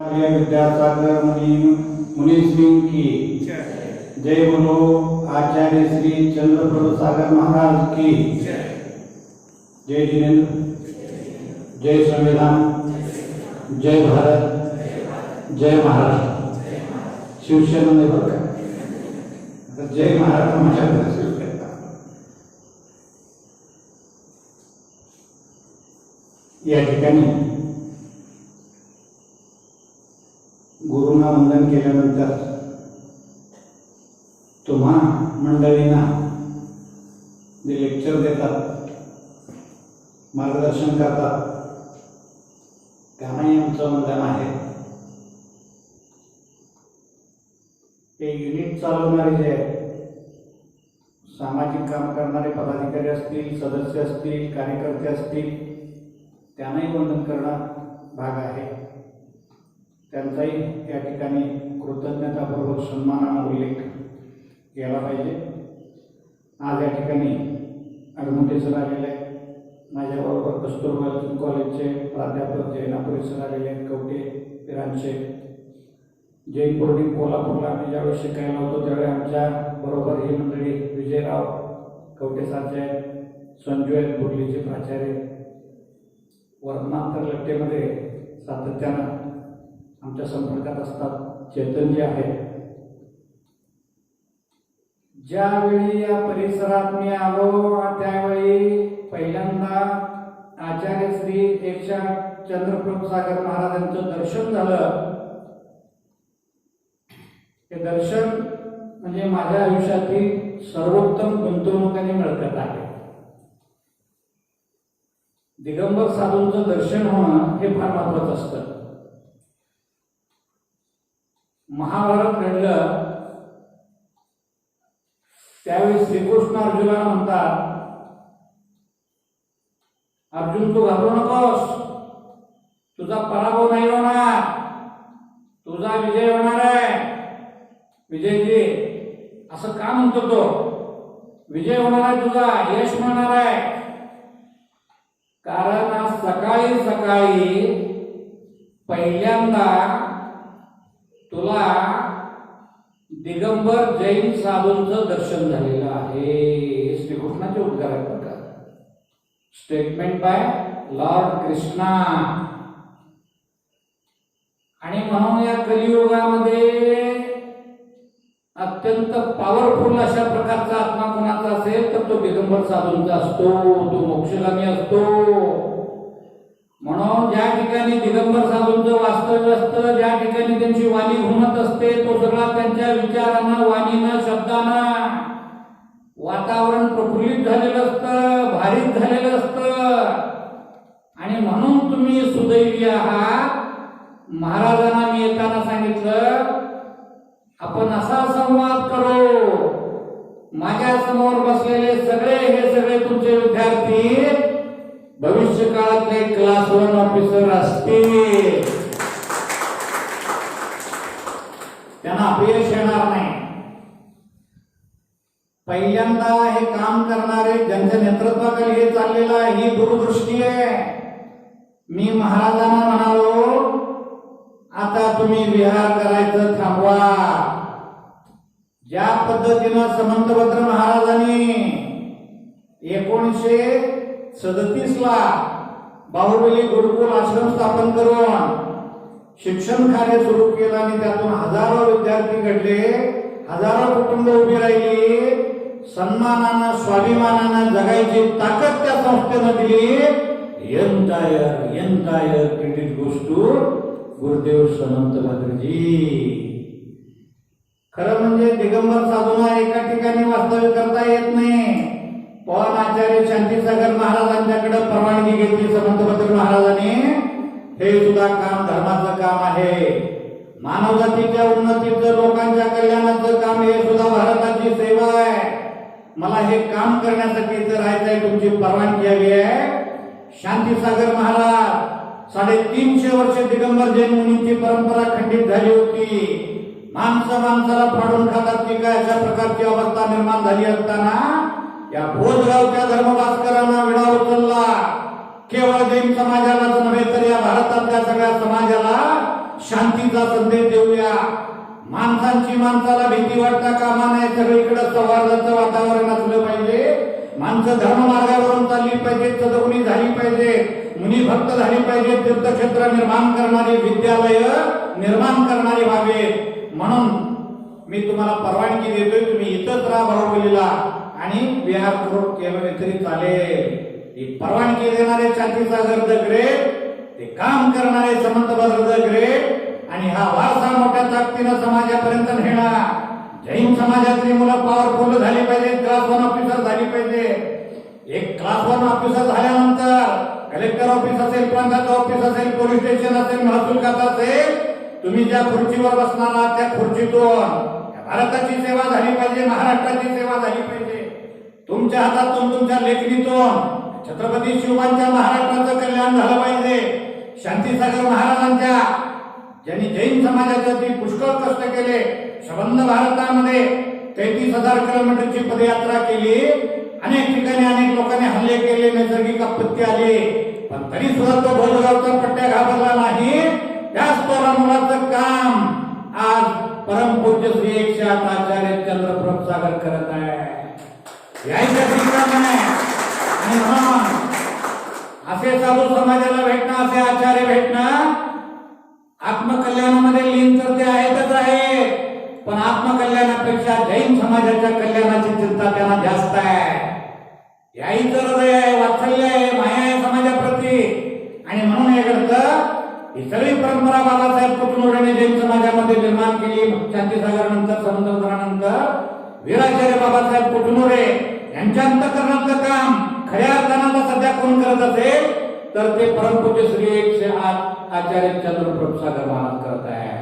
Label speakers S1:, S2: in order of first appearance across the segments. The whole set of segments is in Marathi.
S1: विद्यासागर मुनीश्री की जय बोलो। आचार्य श्री चंद्रप्रभु सागर महाराज की जय। जिनेन्द्र, जय संविधान, जय भारत, जय महाराष्ट्र। शिवसेना नाही बरं का, जय महाराष्ट्र माझ्या शिवसेना। या ठिकाणी गुरुना वंदन केल्यानंतर तुम्हा मंडळींना जे लेक्चर देतात, मार्गदर्शन करतात, त्यांनाही आमचं वंदन आहे। हे युनिट चालवणारे जे सामाजिक काम करणारे पदाधिकारी असतील, सदस्य असतील, कार्यकर्ते असतील, त्यांनाही वंदन करणं भाग आहे। त्यांचाही या ठिकाणी कृतज्ञतापूर्वक सन्मानाने उल्लेख केला पाहिजे। आज या ठिकाणी अडमुटे सर आलेले आहेत, माझ्याबरोबर कस्तुरबा कॉलेजचे प्राध्यापक जैनापुरी सर आलेले आहेत, कवटे पिरांचे। जैन बोर्डिंग कोल्हापूरला आम्ही ज्यावेळेस शिकायला होतो त्यावेळी आमच्या बरोबर ही मंडळी विजयराव कवटे सारखे आहेत, संजू आहेत, बोर्डीचे प्राचार्य। वर्तमानतर लट्टेमध्ये सातत्यानं आमच्या संपर्कात असतात। चैतन्य आहे। ज्यावेळी या परिसरात मी आलो त्यावेळी पहिल्यांदा आचार्य श्री चंद्रप्रभु सागर महाराजांचं दर्शन झालं। हे दर्शन म्हणजे माझ्या आयुष्यातील सर्वोत्तम गुंतवणूक आणि मिळकत आहे। दिगंबर साधूंचं दर्शन होणं हे फार महत्वाचं असतं। महाभारत घडलं त्यावेळी श्रीकृष्ण अर्जुनाला म्हणतात, अर्जुन तू घाबरू नकोस, तुझा पराभव नाही होणार, तुझा विजय होणार आहे। विजयजी असं का म्हणतो तो? विजय होणार आहे, तुझा यश मिळणार आहे। कारण आज सकाळी सकाळी पहिल्यांदा तुला दिगंबर जैन साधूंचं दर्शन झालेलं आहे। श्रीकृष्णाचे उद्गार आहेत बघा, स्टेटमेंट बाय लॉर्ड कृष्णा। आणि म्हणून या कलियुगामध्ये अत्यंत पॉवरफुल अशा प्रकारचा आत्मा कोणाचा असेल तर तो दिगंबर साधूंचा असतो, तो मोक्षगामी असतो। म्हणून ज्या ठिकाणी दिगंबर साधूंचं वास्तव्य असतं, ज्या ठिकाणी त्यांची वाणी घुमत असते, तो सगळा त्यांच्या विचारानं, वाणीनं, शब्दानं वातावरण प्रफुल्लित झालेलं असतं, भारित झालेलं असतं। आणि म्हणून तुम्ही सुदैवी आहात। महाराजांना मी येताना सांगितलं, आपण असा संवाद करू, माझ्या समोर बसलेले हे सगळे तुमचे विद्यार्थी भविष्य काळातले क्लास 1 ऑफिसर असतील, त्यांना अपयश येणार नाही। पहिल्यांदा हे काम करणारे ज्यांच्या नेतृत्वाखाली हे चाललेलं आहे, ही दूरदृष्टी आहे। मी महाराजांना म्हणालो, आता तुम्ही विहार करायचं थांबवा। ज्या पद्धतीनं समंतभद्र महाराजांनी 1937 ला बाहुबली गुरुकुल आश्रम स्थापन करून शिक्षण कार्य सुरू केलं आणि त्यातून हजारो विद्यार्थी घडले, हजारो कुटुंब उभी राहिली, सन्मानानं स्वाभिमानानं जगायची ताकद त्या संस्थेनं दिली। Entire credit goes to Gurudev Samantabhadraji. खरं म्हणजे दिगंबर साधूंना एका ठिकाणी वास्तव्य करता येत नाही, पण आचार्य शांतीसागर महाराजांच्याकडे परवानगी घेतली समंतभद्र महाराजांनी। हे सुद्धा काम धर्माचं काम आहे, मानवजातीच्या उन्नतीचं, लोकांच्या कल्याणाचं काम, हे सुद्धा भारताची सेवा आहे। मला हे काम करण्यासाठी इथे राहायचंय, तुमची परवानगी हवी आहे। शांतीसागर महाराज 350 वर्ष दिगंबर जैन मुनींची परंपरा खंडित झाली होती। माणसं माणसाला फाडून खातात की काय, अशा प्रकारची अवस्था निर्माण झाली असताना या भोजगावच्या धर्मभास्करांना विडा उचलला। केवळ जैन समाजालाच नव्हे तर या भारतातल्या सगळ्या समाजाला शांतीचा संदेश देऊया. माणसांची माणसाला भीती वाटता कामा नये. सगळीकडे सौहार्दाचं वातावरण असलं पाहिजे. माणसं धर्ममार्गावरून चालली पाहिजे, सद्गुणी झाली पाहिजे, मुनी भक्त झाली पाहिजे, तीर्थक्षेत्र निर्माण करणारी, विद्यालय निर्माण करणारी व्हावे. म्हणून मी तुम्हाला परवानगी देतोय, तुम्ही इथंच राहा बाहुबलीला आणि विहार करून केलं तरी चालेल. ही परवानगी देणारे शांतीसागर द ग्रेट, ते काम करणारे समंत बहादूर द ग्रेट आणि हा वारसा मोठ्या ताकदीनं समाजापर्यंत नेणार. जैन समाजातली मुलं पॉवरफुल झाली पाहिजे, क्लास 1 ऑफिसर झाली पाहिजे. एक क्लास 1 ऑफिसर झाल्यानंतर कलेक्टर ऑफिस असेल, प्रांताचं ऑफिस असेल, पोलीस स्टेशन असेल, महसूल खातं असेल, तुम्ही ज्या खुर्चीवर बसणार आहात त्या खुर्चीतून भारताची सेवा झाली पाहिजे, महाराष्ट्राची सेवा झाली पाहिजे. तुमच्या हातातून, तुमच्या लेखणीतून छत्रपती शिवाजींच्या महाराष्ट्राचं कल्याण झालं पाहिजे. शांतीसागर महाराजांच्या, ज्यांनी जैन समाजासाठी पुष्कळ कष्ट केले, संबंध भारतामध्ये 33,000 किलोमीटरची पदयात्रा केली. अनेक ठिकाणी अनेक लोकांनी हल्ले केले, नैसर्गिक आपत्ती आली, पण तरी सुद्धा तो भोजगावचा पट्ट्या घाबरला नाही. त्याच तोरणमुलाचं काम आज परमपूज्य श्री 108 आचार्य चंद्रप्रभ सागर करत आहे. यायचं ठिकाण आहे. आणि म्हणून असे साधू समाजाला भेटणं, असे आचार्य भेटणं, आत्मकल्याणामध्ये लीन तर ते आहेतच आहे, पण आत्मकल्याणापेक्षा जैन समाजाच्या कल्याणाची चिंता त्यांना जास्त आहे. याही तर हृदय आहे, वात्सल्य आहे, माया आहे समाजाप्रती. आणि म्हणून हे घडतं. ही सगळी परंपरा बाबासाहेब कुटुंबाने जैन समाजामध्ये निर्माण केली. शांतीसागर नंतर, समंतनंतर वीराचार्य बाबासाहेब कुटुंबे यांच्या अंतःकरणातलं काम खऱ्या अर्थानं सध्या कोण करत असेल तर ते परमपूज्य श्री 108 आचार्य चंद्रप्रभ सागर महाराज करत आहे.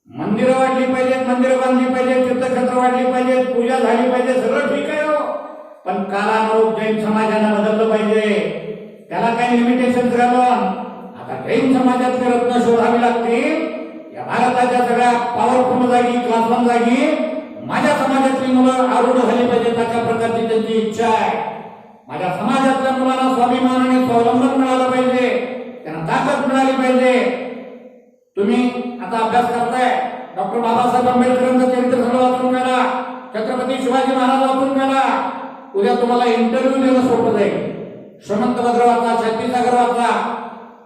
S1: मंदिरं वाढली पाहिजेत, मंदिरं बांधली पाहिजेत, तीर्थक्षेत्र वाढली पाहिजेत, पूजा झाली पाहिजे, सगळं ठीक आहे हो, पण कालानुरूप जैन समाजानं बदललं पाहिजे. त्याला काही लिमिटेशन घालून आता जैन समाजातले रत्न शोधावी लागतील. या भारताच्या सगळ्या पॉवरफुल जागी, क्लास 1 जागी माझ्या समाजातली मुलं आरूढ झाली पाहिजेत, अशा प्रकारची त्यांची इच्छा आहे. माझ्या समाजातल्या मुलांना स्वाभिमानाने स्वावलंबन मिळालं पाहिजे, त्यांना ताकद मिळाली पाहिजे. तुम्ही आता अभ्यास करताय, डॉक्टर बाबासाहेब आंबेडकरांचं चरित्र सगळं वाचून काढा, छत्रपती शिवाजी महाराज वाचून काढा. उद्या तुम्हाला इंटरव्ह्यू देणं सोपं जाईल. श्रीमंत भद्र वाचा, शांतीसागर वाचा,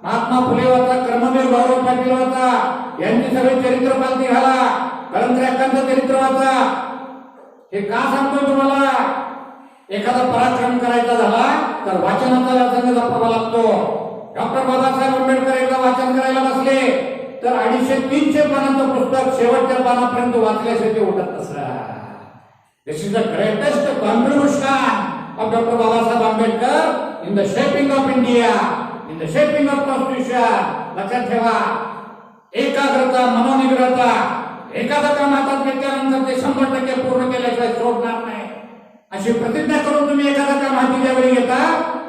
S1: महात्मा फुले वाचा, कर्मवीर भाऊराव पाटील वाचा, यांची सगळी चरित्र पालती घाला, कळंत्र्याकांचं चरित्र वाचा. हे का सांगतोय तुम्हाला? एखादा पराक्रम करायचा झाला तर वाचनाचा व्यासंग जपावा लागतो. डॉक्टर बाबासाहेब आंबेडकर एकदा वाचन करायला बसले तर 250-300 पानांचं पुस्तक शेवटच्या पानापर्यंत वाचल्याशिवाय ते उठत नसतं. This is the greatest contribution of doctor Babasaheb Ambedkar in the shaping of India, in the shaping of constitution. लक्षात ठेवा, एकाग्रता, मनोनिग्रहता. एखादं काम हातात घेतल्यानंतर ते 100% पूर्ण केल्याशिवाय सोडणार नाही, अशी प्रतिज्ञा करून तुम्ही एखादं काम हाती ज्यावेळी घेता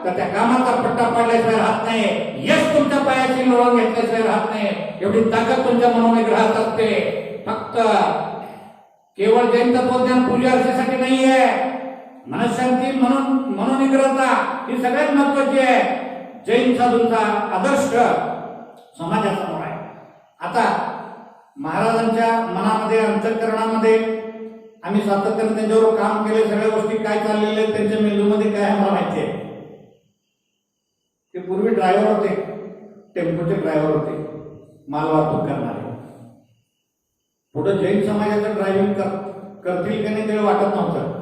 S1: तर त्या कामाचा पट्टा पाडल्याशिवाय राहत नाही, यश तुमच्या पायाची लोळण घेतल्याशिवाय राहत नाही. एवढी ताकद तुमच्या मनोनिग्रहात असते. फक्त केवळ जैन तत्वज्ञान पूजा अर्चेसाठी नाहीये. मनशांती, मनोनिग्रहता ही सगळ्यात महत्वाची आहे. जैन साधूंचा आदर्श समाजासमोर आहे. आता महाराजांच्या मनामध्ये, अंतःकरणामध्ये आम्ही सातत्याने त्यांच्यावर काम केले. सगळ्या गोष्टी काय चाललेल्या आहेत त्यांच्या मेंदूमध्ये काय आम्हाला माहिती आहे. ते पूर्वी ड्रायव्हर होते, टेम्पोचे ड्रायव्हर होते, माल वाहतूक करणारे. पुढे जैन समाजाचं ड्रायव्हिंग करतील का नाही ते वाटत नव्हतं,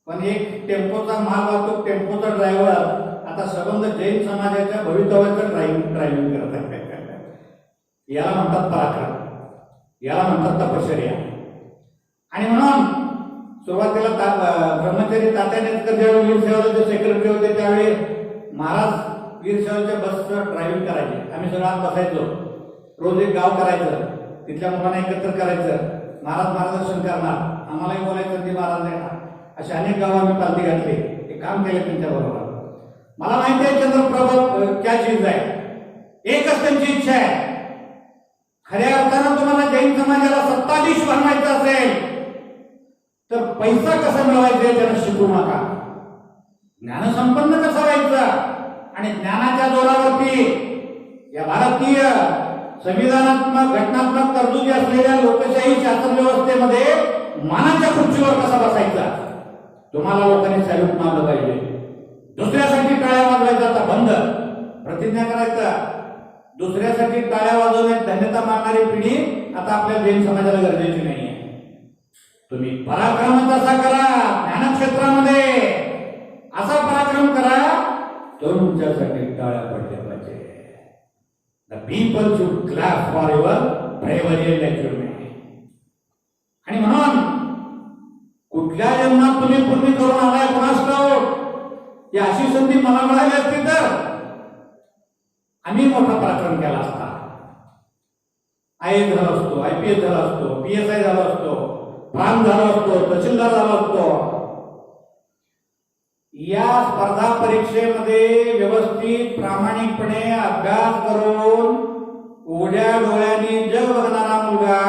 S1: पण एक टेम्पोचा माल वाहतूक, टेम्पोचा ड्रायव्हर आता संबंध जैन समाजाच्या भवितव्याचं ड्रायव्हिंग करत आहे. याला म्हणतात पराक्रम, याला म्हणतात तपश्चर्या. आणि म्हणून सुरुवातीला ब्रह्मचारी तात्याने ज्यावेळी वीर सेवाचे सेक्रेटरी होते त्यावेळी महाराज वीर सेवाच्या बसचं ड्रायव्हिंग करायचे. आम्ही सगळं आत बसायचो, रोज एक गाव करायचं, तिथल्या मुलांना एकत्र करायचं, महाराज मार्गदर्शन करणार, आम्हालाही बोलायचं ते महाराज येणार. अशा अनेक गाव आम्ही पालती घातली, ते काम केले त्यांच्या बरोबर. मला माहिती आहे चंद्रप्रभ क्या चीज आहे. एकच त्यांची इच्छा आहे, खऱ्या अर्थानं तुम्हाला जैन समाजाला सत्ताधीश बनवायचं असेल तर पैसा कसा मिळवायचा त्याला शिकू नका. ज्ञानसंपन्न कसं व्हायचं आणि ज्ञानाच्या जोरावरती या भारतीय संविधानात्मक घटनात्मक तरतुदी असलेल्या लोकशाही शासन व्यवस्थेमध्ये मानाच्या खुर्चीवर कसा बसायचा, तुम्हाला लोकांनी सॅल्यूट मारलं पाहिजे. दुसऱ्यासाठी टाळ्या वाजवायचा आता बंद, प्रतिज्ञा करायचा. दुसऱ्यासाठी टाळ्या वाजवण्यात धन्यता मारणारी पिढी आता आपल्या जैन समाजाला गरजेची नाहीये. तुम्ही पराक्रम तसा करा, ज्ञानक्षेत्रामध्ये असा पराक्रम करा तुमच्यासाठी टाळ्या पडल्या पाहिजे. The people should clap for your bravery and achievement. आणि म्हणून कुठल्या जन्मात तुम्ही पूर्ण करून आलाय कोणास ठाऊक, ही अशी संधी मला मिळाली असती तर आम्ही मोठा पराक्रम केला असता. IAS झालो असतो, IPS झालो असतो, PSI झालो असतो, प्रांत झालो असतो, तहसीलदार झालो असतो. या स्पर्धा परीक्षेमध्ये व्यवस्थित प्रामाणिकपणे अभ्यास करून उघड्या डोळ्यांनी जग बघणारा मुलगा,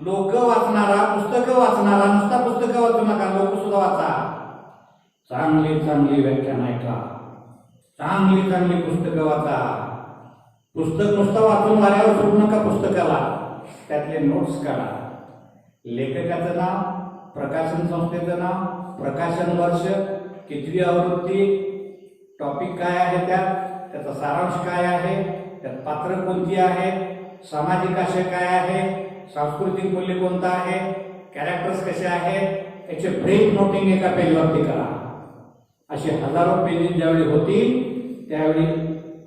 S1: लोक वाचणारा, पुस्तकं वाचणारा, नुसता पुस्तकं वाचू नका, लोक सुद्धा वाचा. चांगली चांगली व्याख्यान ऐका, चांगली चांगली पुस्तकं वाचा. पुस्तक नुसतं वाचून वाऱ्यावर सोडू नका पुस्तकाला, त्यातले नोट्स काढा. लेखकाचं नाव, प्रकाशन संस्थेचं नाव, प्रकाशन वर्ष, कितवी आवृत्ती, टॉपिक काय आहे, त्याचा सारांश काय आहे, त्यात पात्र कोणती आहे, सामाजिक आशय काय आहे, सांस्कृतिक मूल्य कोणतं आहे, कॅरेक्टर्स कसे आहेत, याचे ब्रीफ नोटिंग एका पेजवरती करा. असे हजारो पेजेस ज्यावेळी होतील त्यावेळी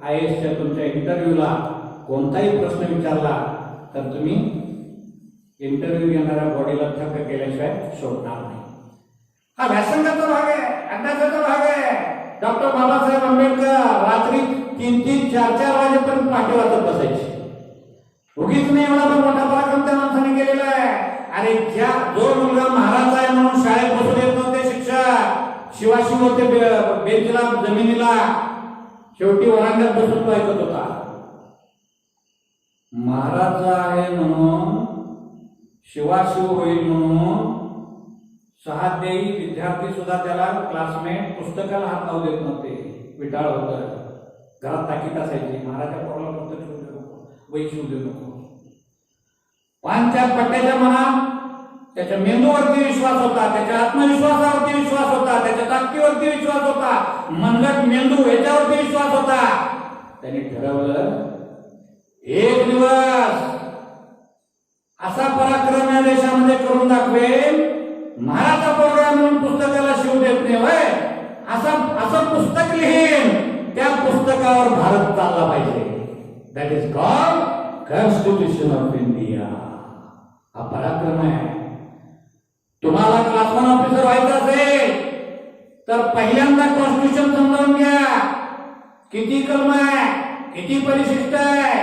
S1: IASच्या तुमच्या इंटरव्ह्यूला कोणताही प्रश्न विचारला तर तुम्ही इंटरव्ह्यू घेणाऱ्या बॉडीला थक्क केल्याशिवाय सोडणार नाही. हा व्यासंगाचा भाग आहे, अभ्यासाचा भाग आहे. डॉक्टर बाबासाहेब आंबेडकर रात्री 3-3, 4-4 वाजेपर्यंत पाठी वाचत बसायचे. उगीच नाही एवढा पण मोठा पराक्रम त्या माणसाने केलेला आहे. अरे जो मुलगा महाराज आहे म्हणून शाळेत बसून येत नव्हते शिक्षक, शिवाशिव होते बेंचला, जमिनीला, शेवटी वरांड्यात बसून तो ऐकत होता. महाराज आहे म्हणून, शिवाशिव होईल म्हणून सहाध्यायी विद्यार्थी सुद्धा त्याला क्लासमेट पुस्तकाला हात लावू देत नव्हते. विटाळ होत, घरात ताकीद असायची, महाराजा पोराला पुस्तक शिवू देऊ नको, वही शिवू देऊ नको. पण त्या पट्ट्याच्या मनात त्याच्या मेंदूवरती विश्वास होता, त्याच्या आत्मविश्वासावरती विश्वास होता, त्याच्या ताकदीवरती विश्वास होता, मनगट मेंदू याच्यावरती विश्वास होता. त्यांनी ठरवलं एक दिवस असा पराक्रम या देशामध्ये करून दाखवेल, महाराजा पोरगा म्हणून पुस्तकाला शिव देत नाही वय, असं पुस्तक लिहीन, त्या पुस्तकावर भारत चालला पाहिजे. That is called constitution of India. हा पराक्रम आहे. तुम्हाला क्लास 1 ऑफिसर व्हायचं असेल तर पहिल्यांदा कॉन्स्टिट्यूशन समजावून घ्या. किती कलम आहे, किती परिशिष्ट आहे,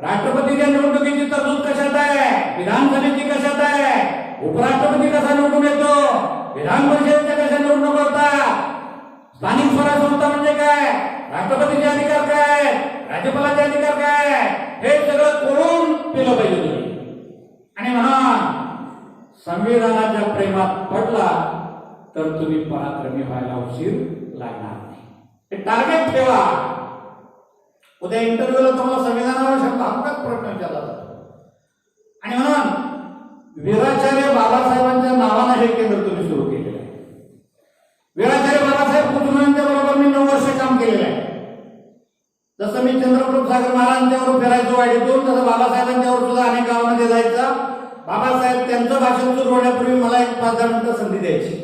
S1: राष्ट्रपतीच्या निवडणुकीची तरतूद कशात आहे, विधानसभेची कशात आहे, उपराष्ट्रपती कसा निवडून येतो, विधान परिषदेच्या कशा निवडणूक होतात, स्थानिक स्वराज्य संस्था म्हणजे काय, राष्ट्रपतीचे अधिकार काय, राज्यपालाचे अधिकार काय, हे सगळं करून केलं पाहिजे तुम्ही. आणि म्हणून संविधानाच्या प्रेमात पडला तर तुम्ही पराक्रमी व्हायला उशीर लागणार नाही. हे टार्गेट ठेवा. उद्या इंटरव्ह्यूला तुम्हाला संविधानावर शब्द हमखास प्रश्न विचारला जातो. आणि म्हणून वीराचार्य बाबासाहेबांच्या नावानं हे केंद्र तुम्ही सुरू केलेलं आहे. वीराचार्य बाबासाहेब कुटुंबांच्या बरोबर मी 9 वर्ष काम केलेलं आहे. जसं मी चंद्रप्रभू सागर महाराजांच्यावर फिरायचो वाडीतून, तसं बाबासाहेबांच्यावर सुद्धा अनेक गावांमध्ये जायचं. बाबासाहेब त्यांचं भाषण सुरू होण्यापूर्वी मला एक 5-10 मिनिटं संधी द्यायची.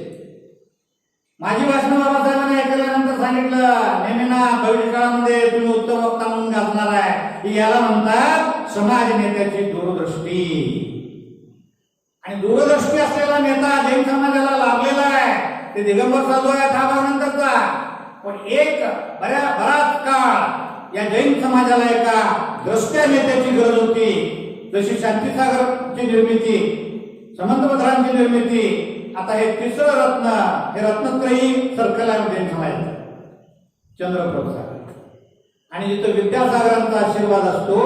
S1: माझी भाषण बाबासाहेबांनी ऐकल्यानंतर सांगितलं, नेहमीना भविष्य काळामध्ये तुम्ही उत्तम वक्ता म्हणून गाजणार आहे. याला म्हणतात समाज नेत्याची दूरदृष्टी. आणि दूरदृष्टी असलेला नेता जैन समाजाला लाभलेला आहे. ते दिगंबर साधू आहे नंतरचा, पण एक बराच काळ या जैन समाजाला एका द्रष्ट्या नेत्याची गरज होती. जशी शांतीसागरची निर्मिती, समंतभद्रांची निर्मिती, आता हे तिसरं रत्न, हे रत्नत्रयी सर्कल आहे जैन समाजाचं, चंद्रप्रभू सागर. आणि जिथं विद्यासागरांचा आशीर्वाद असतो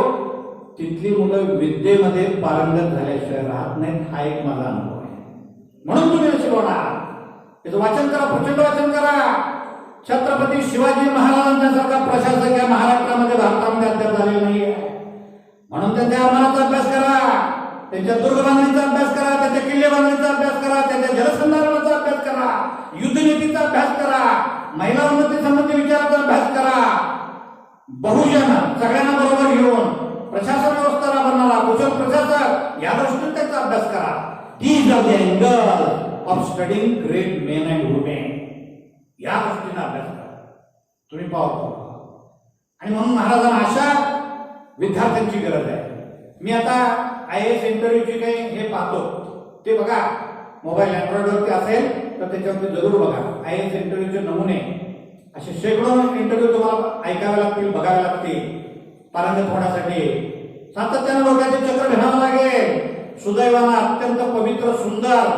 S1: तिथली मुलं विद्येमध्ये पारंगत झाल्याशिवाय राहत नाहीत. हा एक माझा अनुभव आहे. म्हणून तुम्ही शिकवणार, त्याचं वाचन करा, प्रचंड वाचन करा. छत्रपती शिवाजी महाराजांच्या सारखा प्रशासक या महाराष्ट्रामध्ये, भारतामध्ये अद्याप झालेला नाहीये. म्हणून त्यांच्या आरमाराचा अभ्यास करा, त्यांच्या दुर्ग बांधणीचा अभ्यास करा, त्यांच्या किल्ले बांधणीचा अभ्यास करा, त्यांच्या जलसंधारणाचा अभ्यास करा, युद्धनीतीचा अभ्यास करा, महिला उन्नती संबंधी विचाराचा अभ्यास करा. बहुजन सगळ्यांना बरोबर घेऊन प्रशासन व्यवस्था राबवणारा कुशल प्रशासक या दृष्टीने त्याचा अभ्यास करा. These are the angle of studying great men and women. या गोष्टींना अभ्यास करा, तुम्ही पाहतो. आणि म्हणून महाराजांना अशा विद्यार्थ्यांची गरज आहे. मी आता IAS इंटरव्ह्यूची काही हे पाहतो ते बघा, मोबाईल अँड्रॉइडवरती असेल तर त्याच्यावरती जरूर बघा. IAS इंटरव्ह्यूचे नमुने असे शेकडो इंटरव्ह्यू तुम्हाला ऐकावे लागतील, बघावे लागतील पारंगत होण्यासाठी. सातत्याने डोक्याचे चक्र घ्यावं लागेल. सुदैवानं अत्यंत पवित्र, सुंदर,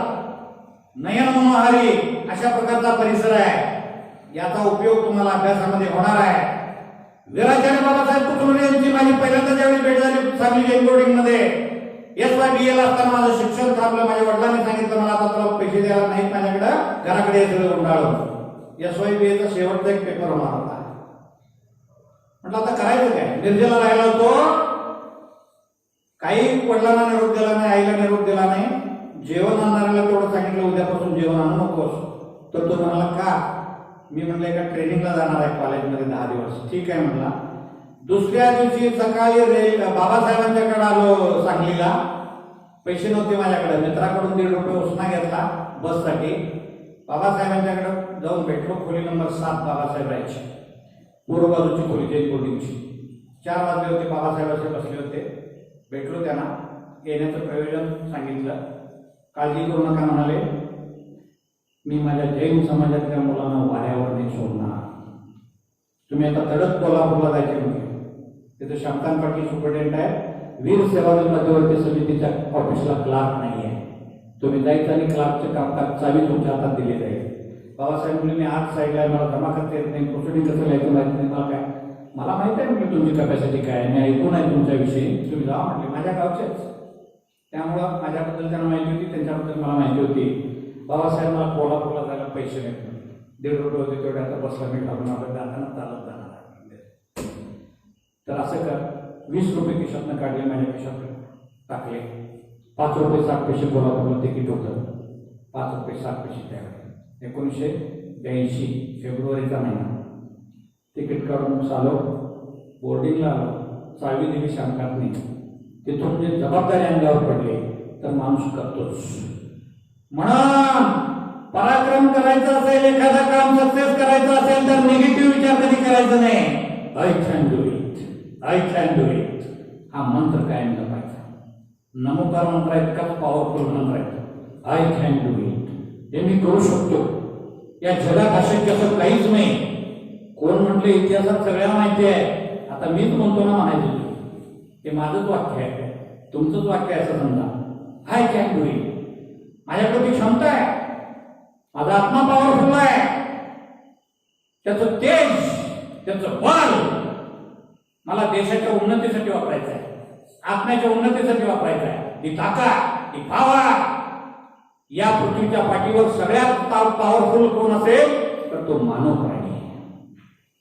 S1: नयन मनोहारी अशा प्रकारचा परिसर आहे. याचा उपयोग तुम्हाला अभ्यासामध्ये होणार आहे. वीराचार्य बाबासाहेब कुटुंबे यांची माझी पहिल्यांदा ज्यावेळी भेट झाली सांगली जैन बोर्डिंग मध्ये, SYBA ला असताना माझं शिक्षण थांबलं. माझ्या वडिलांनी सांगितलं मला आता तुला पैसे द्यायला नाहीत, माझ्याकडे घराकडे यायचं गुंडाळून. SYBA चा शेवटचा एक पेपर होणार होता. म्हटलं आता करायचं काय, निर्जला राहिला होतो. काही वडिलांना निरोप दिला नाही, आईला निरोप दिला नाही. जेवण आणणाऱ्याला तेवढं सांगितलं उद्यापासून जेवण आणू नकोस. तर तो म्हणाला का? मी म्हणलं एका ट्रेनिंगला जाणार आहे कॉलेजमध्ये 10 दिवस. ठीक आहे म्हणला. दुसऱ्या दिवशी सकाळी बाबासाहेबांच्याकडे आलो सांगलीला. पैसे नव्हते माझ्याकडे, मित्राकडून ₹1.5 उसना घेतला बससाठी. बाबासाहेबांच्याकडे जाऊन भेटलो. खोली नंबर 7 बाबासाहेब राहायचे, पूर्व बाजूची खोली जैन बोर्डिंगची. 4 वाजले होते, बाबासाहेब असे बसले होते. भेटलो त्यांना, येण्याचं प्रयोजन सांगितलं. काळजी करू नका म्हणाले, मी माझ्या जैन समाजातल्या मुलांना वाऱ्यावर नाही सोडणार. तुम्ही आता तडक कोल्हापूरला जायचे म्हणजे तिथे शांतान पाटील सुपरटेंडेंट आहे. वीर सेवादल मध्यवर्ती समितीच्या ऑफिसला क्लार्क नाही आहे. तुम्ही जायचं आणि क्लार्कचे कामकाज चावी तुमच्या हातात दिले जाईल. बाबासाहेब म्हणजे मी आत साईडला, मला जमा करता येत नाही, प्रोसिडिंग कसं लिहायचं माहिती नाही मला. काय मला माहिती आहे म्हणजे तुमची कॅपॅसिटी काय, मी ऐकून आहे तुमच्याविषयी, तुम्ही जा म्हटले. माझ्या गावचेच, त्यामुळं माझ्याबद्दल त्यांना माहिती होती, त्यांच्याबद्दल मला माहिती होती. बाबासाहेब मला कोल्हापूरला जायला पैसे नाही, ₹1.5 होते तेवढे. आता बसला मी घालून आपण जाताना चालत जाणार. तर असं कर, ₹20 खिशातनं काढले, माझ्या खिशात टाकले. ₹5.60 कोल्हापूरला तिकीट होतं. ₹5.60 त्यावेळी 1982 फेब्रुवारीचा महिना. तिकीट काढून चालव, बोर्डिंगला आलो. चावी दिली शांतातनी. तिथून जे जबाबदारी अंगावर पडली तर माणूस करतोच. म्हणून पराक्रम करायचा असेल, एखादं काम सक्सेस करायचं असेल तर निगेटिव्ह विचार कधी करायचा नाही. I can do it, I can do it हा मंत्र कायम जपायचा. नमोकार मंत्र इतकाच पॉवरफुल मंत्र आहे. आय कॅन डू इट, हे मी करू शकतो. या जगात अशक्य असं काहीच नाही. कोण म्हटले इतिहासात सगळ्यांना माहिती आहे. आता मीच म्हणतो ना म्हणायचं, हे माझंच वाक्य आहे, तुमचंच वाक्य आहे असं समजा. आय कॅन डू इट, माझ्याकडे ती क्षमता आहे, माझा आत्मा पॉवरफुल आहे, त्याचं तेज, त्याचं बल मला देशाच्या उन्नतीसाठी वापरायचं आहे, आत्म्याच्या उन्नतीसाठी वापरायचं आहे. ती ताकद, ती पावर या पृथ्वीच्या पाठीवर सगळ्यात पॉवरफुल कोण असेल तर तो मानव प्राणी आहे.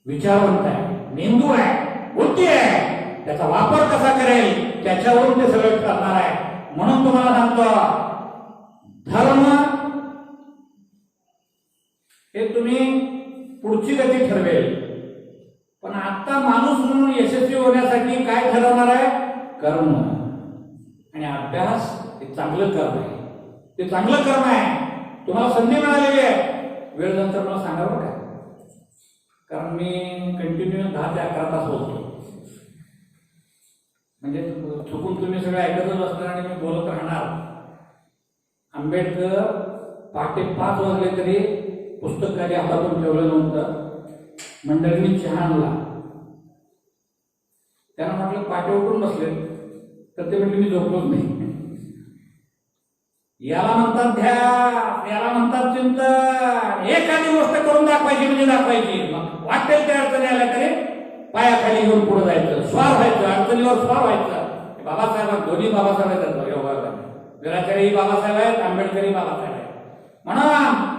S1: विचारवंत आहे, मेंदू आहे, बुद्धी आहे. त्याचा वापर कसा करेल त्याच्यावरून ते सगळं करणार आहे. म्हणून तुम्हाला सांगतो, धर्म हे तुम्ही पुढची गती ठरवेल, पण आता माणूस म्हणून यशस्वी होण्यासाठी काय ठरवणार आहे? कर्म. आणि अभ्यास हे चांगलं कर्म आहे, ते चांगलं कर्म आहे. तुम्हाला संधी मिळालेली आहे. वेळ नंतर मला सांगा बरं का, कारण मी कंटिन्यू 10 ते 11 तास बोलतो. म्हणजे चुकून तुम्ही सगळं ऐकतच असणार आणि मी बोलत राहणार. आंबेडकर पहाटे 5 वाजले तरी पुस्तक काही हातातून ठेवलं नव्हतं. मंडळींनी चहा आणला. त्यांना म्हटलं पहाटे उठून बसले, तर ते म्हटले मी झोपलोच नाही. याला म्हणतात ध्यान, याला म्हणतात चिंतन. एखादी गोष्ट करून दाखवायची म्हणजे दाखवायची. मग वाटेल त्या अडचणी आल्या तरी पायाखाली घेऊन पुढे जायचं, स्वार व्हायचं, अडचणीवर स्वार व्हायचं. बाबासाहेब दोन्ही बाबासाहेब आहेत. वीराचार्यही बाबासाहेब आहेत, आंबेडकरही बाबासाहेब आहेत. म्हणून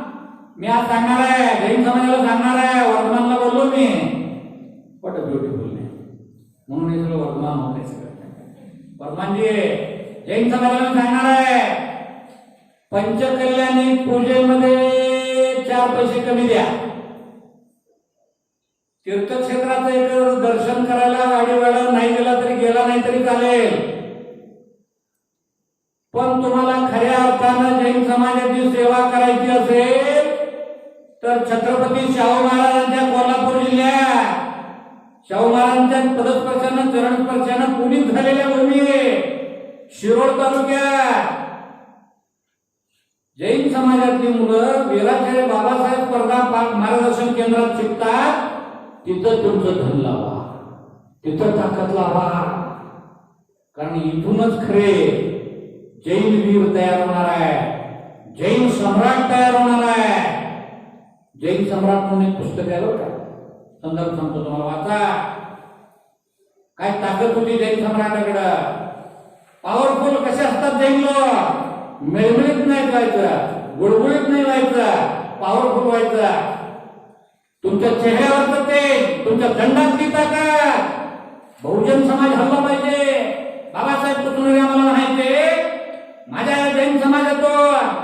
S1: मी आज सांगणार आहे, जैन समाजाला सांगणार आहे, वर्धमानला बोललो मी. What a beautiful name. म्हणून हे सगळं वर्धमान होत आहे सगळं. परमानजी जैन समाजाला मी सांगणार आहे, पंचकल्याणी पूजेमध्ये 4 पैसे कमी द्या. तीर्थक्षेत्राचं एक दर्शन करायला गाडी भाडा नाही गेला तरी गेला नाही तरी चालेल, पण तुम्हाला खऱ्या अर्थानं जैन समाजाची सेवा करायची असेल तर छत्रपती शाहू महाराजांच्या कोल्हापूर जिल्ह्यात शाहू महाराजांच्या पदस्पर्शानं चरणस्पर्शानं पुनीत झालेल्या भूमी शिरोळ तालुक्यात जैन समाजातली मुलं वीराचार्य बाबासाहेब स्पर्धा मार्गदर्शन केंद्रात शिकतात. तिथं तुमचं धन लावा, तिथं ताकद लावा, कारण इथूनच खरे जैन वीर तयार होणार आहे, जैन सम्राट तयार होणार आहे. जैन सम्राट म्हणून एक पुस्तक आहे बरं का, संदर्भ सांगतो तुम्हाला, वाचा. काय ताकद होती जैन सम्राटाकडं, पॉवरफुल कसे असतात जैन लोक, मिळमिळीत नाही व्हायचं, गुळगुळीत नाही व्हायचं, पॉवरफुल व्हायचं. तुमच्या चेहऱ्यावरचं ते, तुमच्या दंडातली ताकद. बहुजन समाज हल्ला पाहिजे. बाबासाहेब पुतुनरे आम्हाला म्हणायचे, माझ्या जैन समाजातून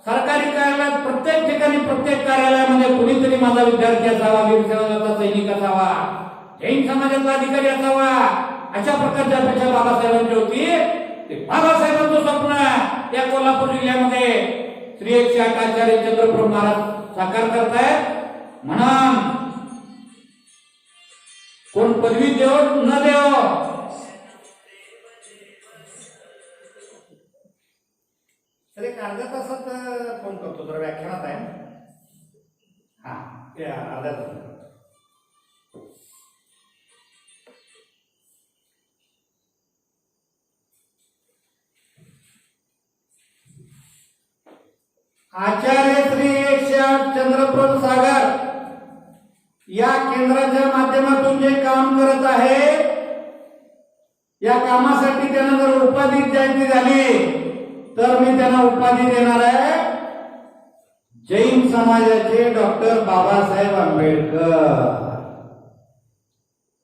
S1: सरकारी कार्यालयात प्रत्येक ठिकाणी प्रत्येक कार्यालयामध्ये कुणीतरी माझा विद्यार्थी असावा, वीर सेवादलाचा सैनिक असावा, जैन समाजातला अधिकारी असावा. अशा प्रकारची अपेक्षा बाबासाहेबांची होती. ते बाबासाहेबांचं स्वप्न त्या कोल्हापूर जिल्ह्यामध्ये श्री 108 आचार्य चंद्रप्रभू महाराज साकार करतायत. म्हणून कोण पदवी देव न देव, तर एक अर्ध्या तासात फोन करतो, जरा व्याख्यानात आहे. हा ते अर्ध्या तासात. आचार्य श्री 108 चंद्रप्रभू सागर या केंद्राच्या माध्यमातून जे काम करत आहे, या कामासाठी त्यांना जर उपाधी द्यायची झाली तर मी त्यांना उपाधी देणार आहे जैन समाजाचे डॉक्टर बाबासाहेब आंबेडकर.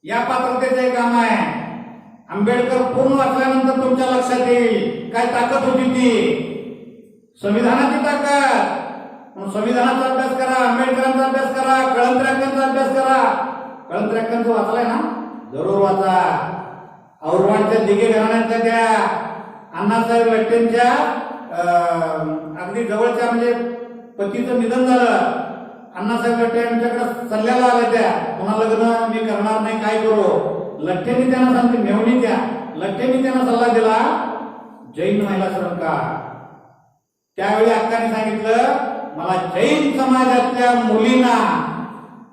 S1: या पात्रतेचे काम आहे. आंबेडकर पूर्ण वाचल्यानंतर तुमच्या लक्षात येईल काय ताकद होती ती, संविधानाची ताकद. संविधानाचा अभ्यास करा, आंबेडकरांचा अभ्यास करा, कळंत्र्याकांचा अभ्यास करा. कळंत्र्याकांचं वाचलाय ना, जरूर वाचा. औरवाडच्या दिघे घराण्याच्या त्या अण्णासाहेब लट्टेंच्या अगदी जवळच्या म्हणजे पतीचं निधन झालं. अण्णासाहेब लट्टे यांच्याकडे सल्ल्याला आल्या, त्या पुन्हा लग्न मी करणार नाही, काय करू. लट्टेंनी त्यांना सांगते मेवणी द्या. लट्टेंनी त्यांना सल्ला दिला जैन महिला श्रम का. त्यावेळी अक्काने सांगितलं मला जैन समाजातल्या मुलींना,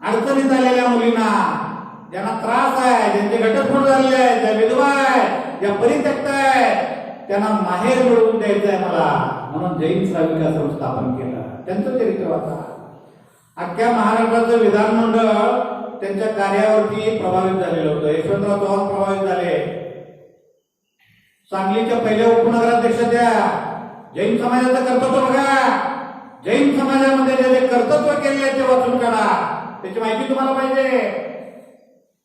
S1: अडचणीत आलेल्या मुलींना, ज्यांना त्रास आहे, ज्यांचे घटस्फोट झालेले आहेत, ज्या विधवा आहेत, ज्या परित्यक्त आहेत, त्यांना माहेर मिळवून द्यायचं आहे मला. म्हणून जैन श्राविक आश्रम स्थापन केलं. त्यांचं चरित्र वाचा. अख्ख्या महाराष्ट्राचं विधानमंडळ त्यांच्या कार्यावरती प्रभावित झालेलं होतं. यशवंतराव चव्हाण प्रभावित झाले. सांगलीच्या पहिल्या उपनगराध्यक्ष त्या. जैन समाजाचं कर्तृत्व बघा. जैन समाजामध्ये जे जे कर्तृत्व केले ते वाचून काढा, त्याची माहिती तुम्हाला पाहिजे.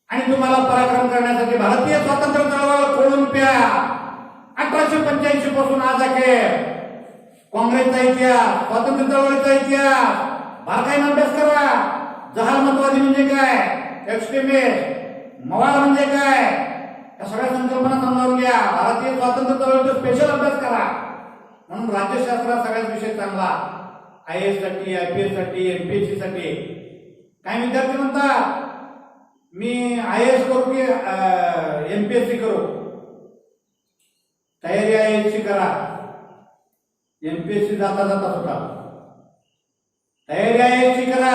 S1: आणि तुम्हाला पराक्रम करण्यासाठी भारतीय स्वातंत्र्य चळवळ खोलून प्या. 1885 पासून आज अखेर काँग्रेसचा इतिहास, स्वातंत्र्य चळवळीचा इतिहास बारकाईने अभ्यास करा. जहालमतवादी म्हणजे काय, एक्स्ट्रीमिस्ट, मवाळ म्हणजे काय, या सगळ्या संकल्पना समजावून घ्या. भारतीय स्वातंत्र्य चळवळीचा स्पेशल अभ्यास करा. म्हणून राज्यशास्त्रात सगळ्यात विषय चांगला. IAS साठी, IPS साठी, MPSC साठी. काही विद्यार्थी म्हणतात मी IAS करू की MPSC करू. तयारी IAS ची करा, MPSC जाता जाता होता. तयारी IAS ची करा,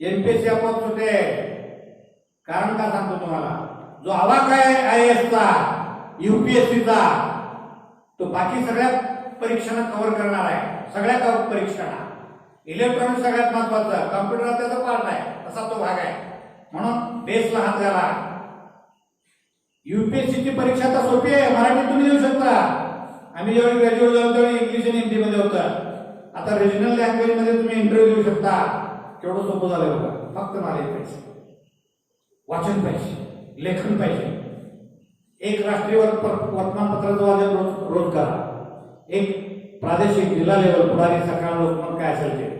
S1: MPSC आपोआप सुटे. कारण का सांगतो तुम्हाला, जो आवाका आहे IAS चा, UPSC चा, तो बाकी सगळ्या परीक्षांना कव्हर करणार आहे. सगळ्या परीक्षांना. इलेक्ट्रॉनिक सगळ्यात महत्वाचं, कॉम्प्युटर त्याचा पार्ट आहे, तसा तो भाग आहे. म्हणून बेसला हात घाला. UPSC ची परीक्षा तर सोपी आहे, मराठीत तुम्ही देऊ शकता. आम्ही जेव्हा ग्रॅज्युएट झालो तेव्हा इंग्लिश आणि हिंदी मध्ये होतं. आता रिजनल लँग्वेज मध्ये तुम्ही इंटरव्ह्यू देऊ शकता. केवढं सोपं झालं बघा. फक्त नॉलेज पाहिजे, वाचन पाहिजे, लेखन पाहिजे. एक राष्ट्रीय वर्तमानपत्राचं वाचन रोज करा. एक प्रादेशिक जिल्हा लेवल पुढारी सकाळ लोकमत काय असेल ते.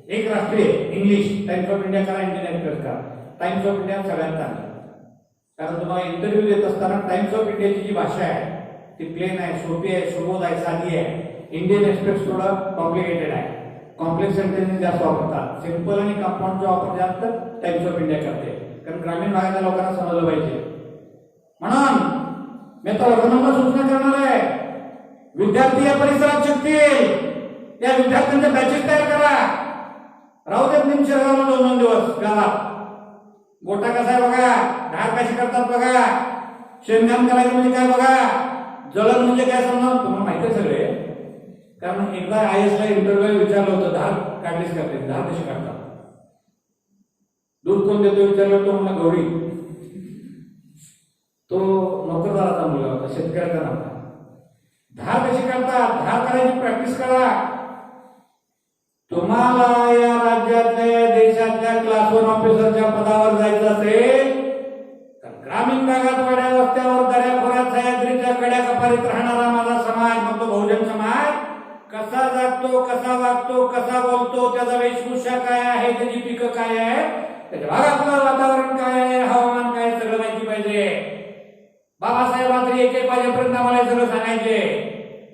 S1: एक राष्ट्रीय इंग्लिश टाइम्स ऑफ इंडिया करा, इंडियन एक्सप्रेस करा. टाइम्स ऑफ इंडिया सगळ्यात चांगलं, कारण तुम्हाला इंटरव्ह्यू देत असताना टाइम्स ऑफ इंडियाची जी भाषा आहे ती प्लेन आहे, सोपी आहे, सुबोध आहे, साधी आहे. इंडियन एक्सप्रेस थोडं कॉम्प्लिकेटेड आहे, कॉम्प्लेक्स सेंटेन्स जास्त वापरतात. सिंपल आणि कंपाऊंडचा वापर जास्त टाइम्स ऑफ इंडिया करते, कारण ग्रामीण भागातल्या लोकांना समजलं पाहिजे. म्हणून मी आता वर्तमानाला सूचना करणार आहे, विद्यार्थी या परिसरात शिकतील, त्या विद्यार्थ्यांच्या बॅचेस तयार करा. राहू देत निम शिरगावला 2 दिवस गावात. गोटा कसा आहे बघा, धार कशी करतात बघा, शेणघाण करायचं म्हणजे काय बघा, जळण म्हणजे काय समजा तुम्हाला माहिती आहे सगळे. कारण एकदा IAS ला इंटरव्ह्यू विचारलं होतं, धार काढलीच करते, धार कशी काढतात, दूध कोण देतो विचारलं, तो म्हणला गौरी. तो नोकरदाराचा मुलगा होता, शेतकऱ्याचा नव्हता. धार कशी काढतात, धार करायची प्रॅक्टिस करा. तुम्हाला या राज्यातल्या देशातल्या क्लास 1 ऑफिसरच्या पदावर जायचं असेल तर ग्रामीण भागात वाड्या वस्त्यावर दऱ्याखोऱ्यात सह्याद्रीच्या कड्या कपारीत राहणारा माझा समाज, मग तो बहुजन समाज कसा जागतो, कसा वागतो, कसा बोलतो, त्याचा वेशभूषा काय आहे, त्याची पिकं काय आहे, त्याच्या भागातलं वातावरण काय आहे, हवामान काय, सगळं माहिती पाहिजे. बाबासाहेब रात्री 1-1 वाजेपर्यंत आम्हाला सगळं सांगायचे.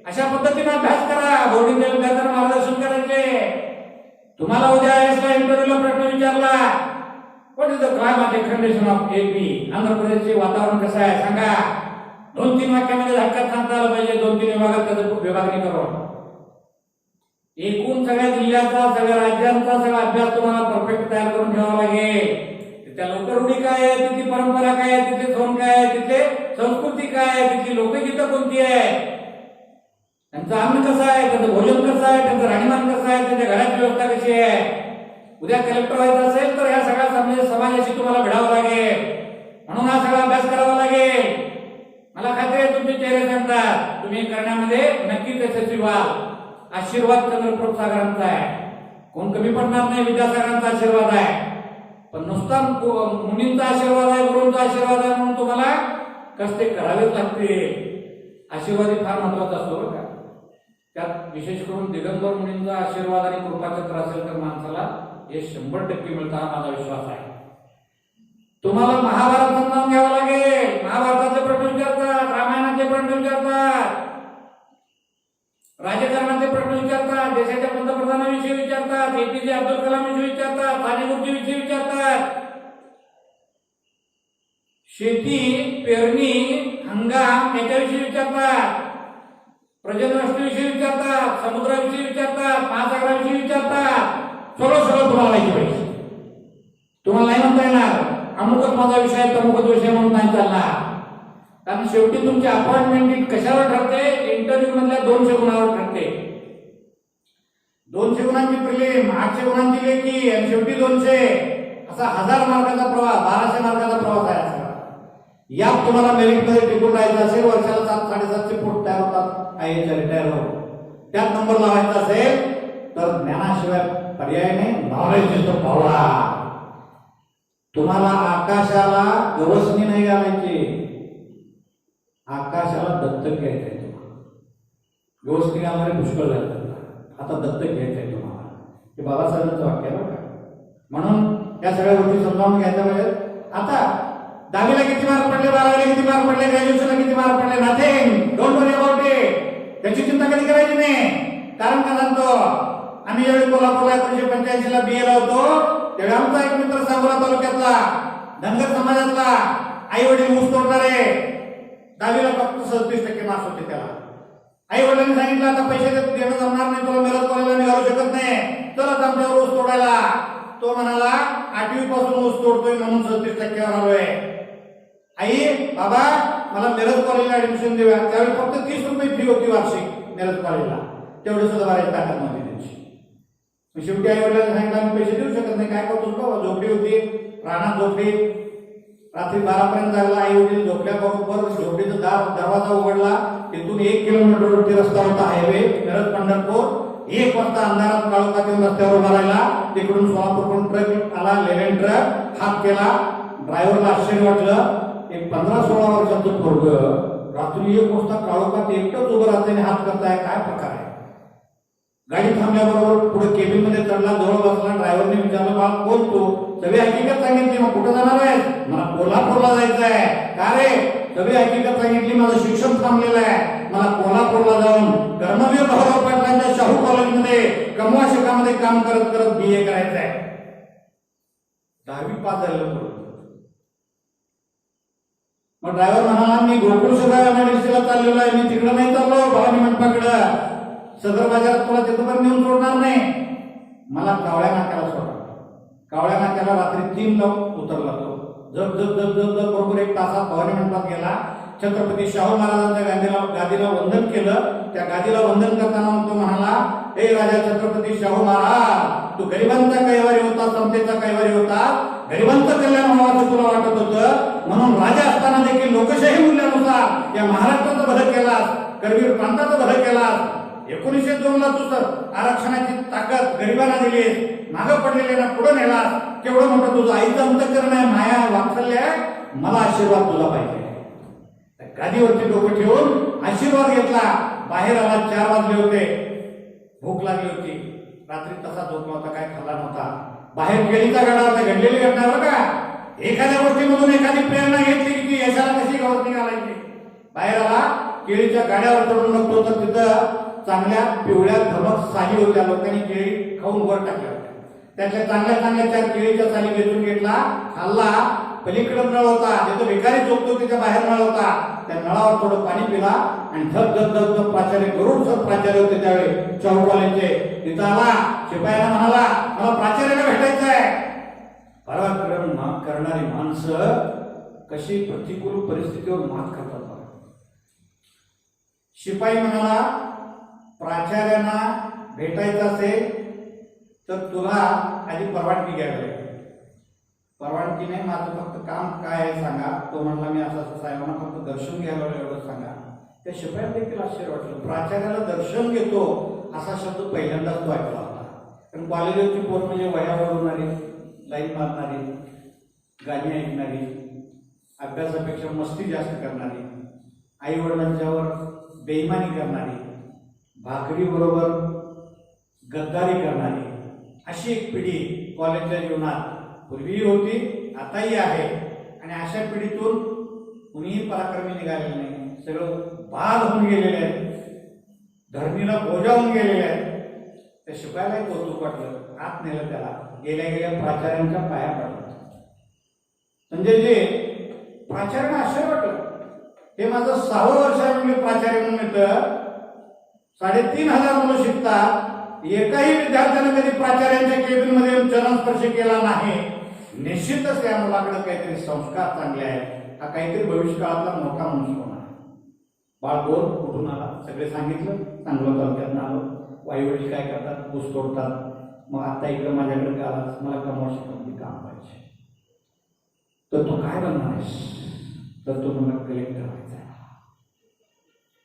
S1: अशा पद्धतीने अभ्यास करा, बोर्डिंग विद्यार्थ्यांना मार्गदर्शन करायचे. तुम्हाला उद्या IAS ला इंटरव्ह्यूला प्रश्न विचारला, what is the climatic condition of AP, Andhra प्रदेशचे वातावरण कसं आहे सांगा. 2-3 वाक्यामध्ये धक्क्यात सांगता आलं पाहिजे, 2-3 विभागात त्याचं विभागणी करून. एकूण सगळ्या जिल्ह्याचा, सगळ्या राज्यांचा सगळा अभ्यास तुम्हाला परफेक्ट तयार करून ठेवावा लागेल. त्या लोकरूढी काय आहे, तिथली परंपरा काय आहे, तिथले सण काय आहे, तिथले संस्कृती काय आहे, तिथली लोकगीतं कोणती आहे, त्यांचं अन्न कसं आहे, त्यांचं भोजन कसं आहे, त्यांचं राहणीमान कसं आहे, त्यांच्या घराची व्यवस्था कशी आहे. उद्या कलेक्टर व्हायचं असेल तर ह्या सगळ्या समाजाशी तुम्हाला भिडावं लागेल. म्हणून हा सगळा अभ्यास करावा लागेल. मला खात्री आहे तुमचे चेहरे सांगतात, तुम्ही करण्यामध्ये नक्कीच यशस्वी व्हाल. आशीर्वाद चंद्रप्रभ सागरांचा आहे, कोण कमी पडणार नाही. विद्यासागरांचा आशीर्वाद आहे, पण नुसता मुनींचा आशीर्वाद आहे, गुरूंचा आशीर्वाद आहे म्हणून तुम्हाला कष्ट करावेच लागते. आशीर्वाद फार महत्वाचा असतो बरं का. त्यात विशेष करून दिगंबर मुनींचा आशीर्वाद आणि कृपाचक्र असेल तर माणसाला हे 100% मिळतं, हा माझा विश्वास आहे. तुम्हाला महाभारत समजावून घ्यावं लागेल. महाभारताचे प्रश्न विचारतात, रामायणाचे प्रश्न विचारतात, राजकारणाचे प्रश्न विचारतात, देशाच्या पंतप्रधानाविषयी विचारतात, APJ अब्दुल कलाम विषयी विचारतात, पाणीपुरती विषयी विचारतात, शेती, पेरणी, हंगाम याच्याविषयी विचारतात, प्रजननविषयी विचारतात, समुद्राविषयी विचारतात, महासागराविषयी विचारतात. सगळं तुम्हाला माहिती पाहिजे. तुम्हाला नाही म्हणता येणार अमुकच माझा विषय, तमुकच विषय म्हणून नाही चालणार. कारण शेवटी तुमची अपॉइंटमेंट कशावर ठरते, इंटरव्ह्यू मधल्या 200 गुणांवर ठरते. 200 गुणांची प्रिलिम, 800 गुणांची लेखी आणि शेवटी 200, असा 1000 मार्काचा प्रवास, 1200 मार्काचा प्रवास आहे. यात तुम्हाला मेरिट मध्ये टिकून राहायचं असेल, वर्षाला 7-7.5 फूट तयार होतात IAS रिटायर होऊन, त्यात नंबर लावायचा असेल तर ज्ञानाशिवाय पर्याय नाही. Knowledge is the power. तुम्हाला आकाशाला गवसणी नाही घालायची, आकाशाला दत्तक घ्यायचंय. तुम्हाला गवसणी घालणारे पुष्कळ झालं, आता दत्तक घ्यायचंय तुम्हाला. हे बाबासाहेबांचं वाक्य आहे बघा. म्हणून या सगळ्या गोष्टी समजावून घ्यायच्या पाहिजे. आता 10वीला किती मार्क पडले, 12वीला किती मार्क पडले, ग्रॅज्युएशनला किती मार्क पडले, nothing, don't worry about it. त्याची चिंता कधी करायची नाही. कारण का सांगतो, आम्ही ज्यावेळी कोल्हापूरला 1985 ला BA ला होतो, त्यावेळी आमचा एक मित्र सांगोला तालुक्यातला धनगर समाजातला, आई वडील ऊस तोडणारे, 10वीला फक्त 37% मार्क्स होते त्याला. आई वडिलांनी सांगितलं आता पैसे देणं जमणार नाही, तुला मिळत कॉलेजला निघालू शकत नाही, चलच आमच्यावर ऊस तोडायला. तो म्हणाला 8वी पासून ऊस तोडतोय म्हणून 37% आलोय. आई बाबा मला मिरज कॉलेजला ऍडमिशन देऊया. त्यावेळी फक्त 30 रुपये फी होती वार्षिक मिरज कॉलेजला, तेवढे सुद्धा भरायची ताकद नव्हती त्यांची. शेवटी आई वडिलांनी सांगितलं आम्ही पैसे देऊ शकत नाही, काय करतो बाबा. झोपडी होती, रानात झोपडी, रात्री 12 पर्यंत लागला. आई वडील झोपल्याबरोबर झोपडीचा दरवाजा उघडला, तिथून 1 किलोमीटरवरती रस्ता होता हायवे मिरज पंढरपूर. 1 वाजता अंधारात काळोखात येऊन रस्त्यावर उभा राहिला. तिकडून सोलापूरकडून ट्रक आला, 11 ट्रक हात केला. ड्रायव्हरला आश्चर्य वाटलं, एक 15-16 वर्षाचं पोरग रात्री 1 वाजता काळोखात एकटंच उभं राहते आणि हात करताय, काय प्रकार आहे? गाडी थांबल्याबरोबर पुढे केबिन मध्ये चढला, जवळ बसला, ड्रायव्हरने विचारलं, बा कोण तू? सगळी हकीकत सांगितली. मग कुठं जाणार आहे? मला कोल्हापूरला जायचं आहे. का रे? सगळी हकीकत सांगितली. माझं शिक्षण थांबलेलं आहे, मला कोल्हापूरला जाऊन कर्मवीर भाऊराव पाटलांच्या शाहू कॉलेजमध्ये कमवा शिकामध्ये काम करत करत BA करायचं आहे. 10वी पास झालेलं पोरग. मग ड्रायव्हर म्हणाला, मी गोकुळ सगळ्या एमआयडीसीला चाललेलो आहे, मी तिकडं नाही चाललो भवानी मंडपाकडं, सदर बाजारात तुला तिथं पण नेऊन सोडणार नाही. मला कावळ्या नाक्याला सोडा. कावळ्या नाक्याला रात्री 3ला उतरला तो. जप जप जप जप जप बरोबर 1 तासात भवानी मंडपात गेला. छत्रपती शाहू महाराजांच्या गादीला वंदन केलं. त्या गादीला वंदन करताना तो म्हणाला, हे राजा छत्रपती शाहू महाराज, तू गरिबांचा कैवारी होता, समतेचा कैवारी होता, गरिबांचं कल्याण व्हावं तुला वाटत होतं, म्हणून राजा असताना देखील लोकशाही मूल्यानुसार या महाराष्ट्राचं भलं केलास, करवीर प्रांताचं भलं केलास. 1902ला तू आरक्षणाची ताकद गरिबांना दिलीस, मागं पडलेल्यांना पुढे नेलास. केवढं मोठं तुझं आईचं अंतःकरण आहे, माया वात्सल्य आहे. मला आशीर्वाद तुला पाहिजे. गादीवरती डोकं ठेवून आशीर्वाद घेतला. बाहेर आला. 4 वाजले होते. भूक लागली होती. रात्री तसा झोपला होता, काय खाल्ला नव्हता. बाहेर केळीचा गाडा होता. घडलेली घटना बरं का. एखाद्या गोष्टीमधून एखादी प्रेरणा घेतली की यशाला कशी गवसणी घालायची. बाहेर आला. केळीच्या गाड्यावर चढून बघतो तर तिथं चांगल्या पिवळ्या धमक साली होत्या. लोकांनी केळी खाऊन वर टाकल्या होत्या. त्यातल्या चांगल्या चांगल्या 4 केळीच्या साली घेऊन घेतला, खाल्ला. पलीकडे नळ होता, जिथं भिकारी झोपतो त्याच्या बाहेर नळ होता. त्या नळावर थोडं पाणी पिला आणि धप धप धप धप प्राचार्य, गरुड सर प्राचार्य होते त्यावेळी शाहू कॉलेजचे, तिथं आला. शिपायाला म्हणाला, मला प्राचार्याला भेटायचं आहे. पराक्रम करणारी माणसं कशी प्रतिकूल परिस्थितीवर मात करतात. शिपाई म्हणाला, प्राचार्यांना भेटायचं असेल तर तुला आधी परवानगी घ्यावी लागेल. परवानगी नाही, माझं फक्त काम काय आहे सांगा. तो म्हणला, मी असं साहेबांना फक्त दर्शन घ्यायला एवढं सांगा. त्या शिपायाला देखील आश्चर्य वाटलं. प्राचार्याला दर्शन घेतो असा शब्द पहिल्यांदाच तो ऐकला होता. कारण कॉलेजची पोर म्हणजे वह्या वळवणारी, लाईन मारणारी, गाणी ऐकणारी, अभ्यासापेक्षा मस्ती जास्त करणारी, आई वडिलांच्यावर बेईमानी करणारी, भाकरी बरोबर गद्दारी करणारी, अशी एक पिढी कॉलेजच्या जीवनात पूर्वीही होती, आताही आहे. आणि अशा पिढीतून कुणीही पराक्रमी निघालेले नाही. सगळं बाद होऊन गेलेले आहेत, धरणीला बोजा होऊन गेलेले आहेत. त्या शिपायालाही कौतुक वाटलं. आत नेलं त्याला. गेल्या गेल्या प्राचार्यांच्या पाया पडला. म्हणजे जे प्राचार्यांना आश्चर्य वाटलं. हे माझं 6वं वर्ष आहे म्हणजे प्राचार्य मिळतं. 3,500 मुलं शिकतात. एकाही विद्यार्थ्यानं कधी प्राचार्यांच्या केबिन मध्ये चरणस्पर्श केला नाही. निश्चितच या मुलाकडे काहीतरी संस्कार चांगले आहेत. हा काहीतरी भविष्यकाळातला मोठा मनुष्य होणार. बाळ बोल कुठून आला, सगळे सांगितलं. चांगलं तालुक्यात आलो. वाईवडील काय करतात, ऊस तोडतात. मग आता इकडे माझ्याकडे आलास, मला कमवा शिकवून काम पाहिजे. तर तू काय बनणार आहेस? तर तो मला कलेक्टर व्हायचा आहे.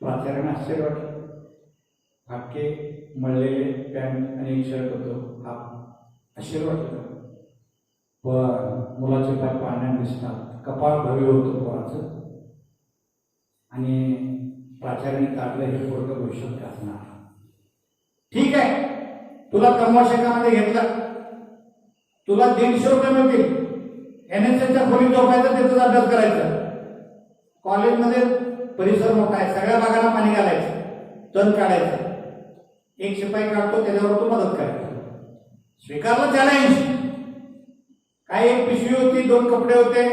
S1: प्राचार्यांना आश्चर्य वाटलं. फाटके मळलेले पॅन्ट आणि एक शर्ट होतो. हा आश्चर्य वाटलं. पण मुलाचे पाय पाण्यात दिसतात. कपाळ भव्य होतं पोराचं. आणि प्राचार्याने काढलं, हे पोरगं भविष्यात असणार. ठीक आहे, तुला कमवा शेकामध्ये घेतलं, तुला 150 रुपये मिळतील. NSSच्या खोलीत झोपायचं, तिथंच अभ्यास करायचं. कॉलेजमध्ये परिसर मोठा आहे, सगळ्या भागांना पाणी घालायचं, तण काढायचं. एक शिपाई काढतो, त्याच्यावर तो मदत करायचं. स्वीकारलं चॅलेंज. काय एक पिशवी होती, 2 कपडे होते,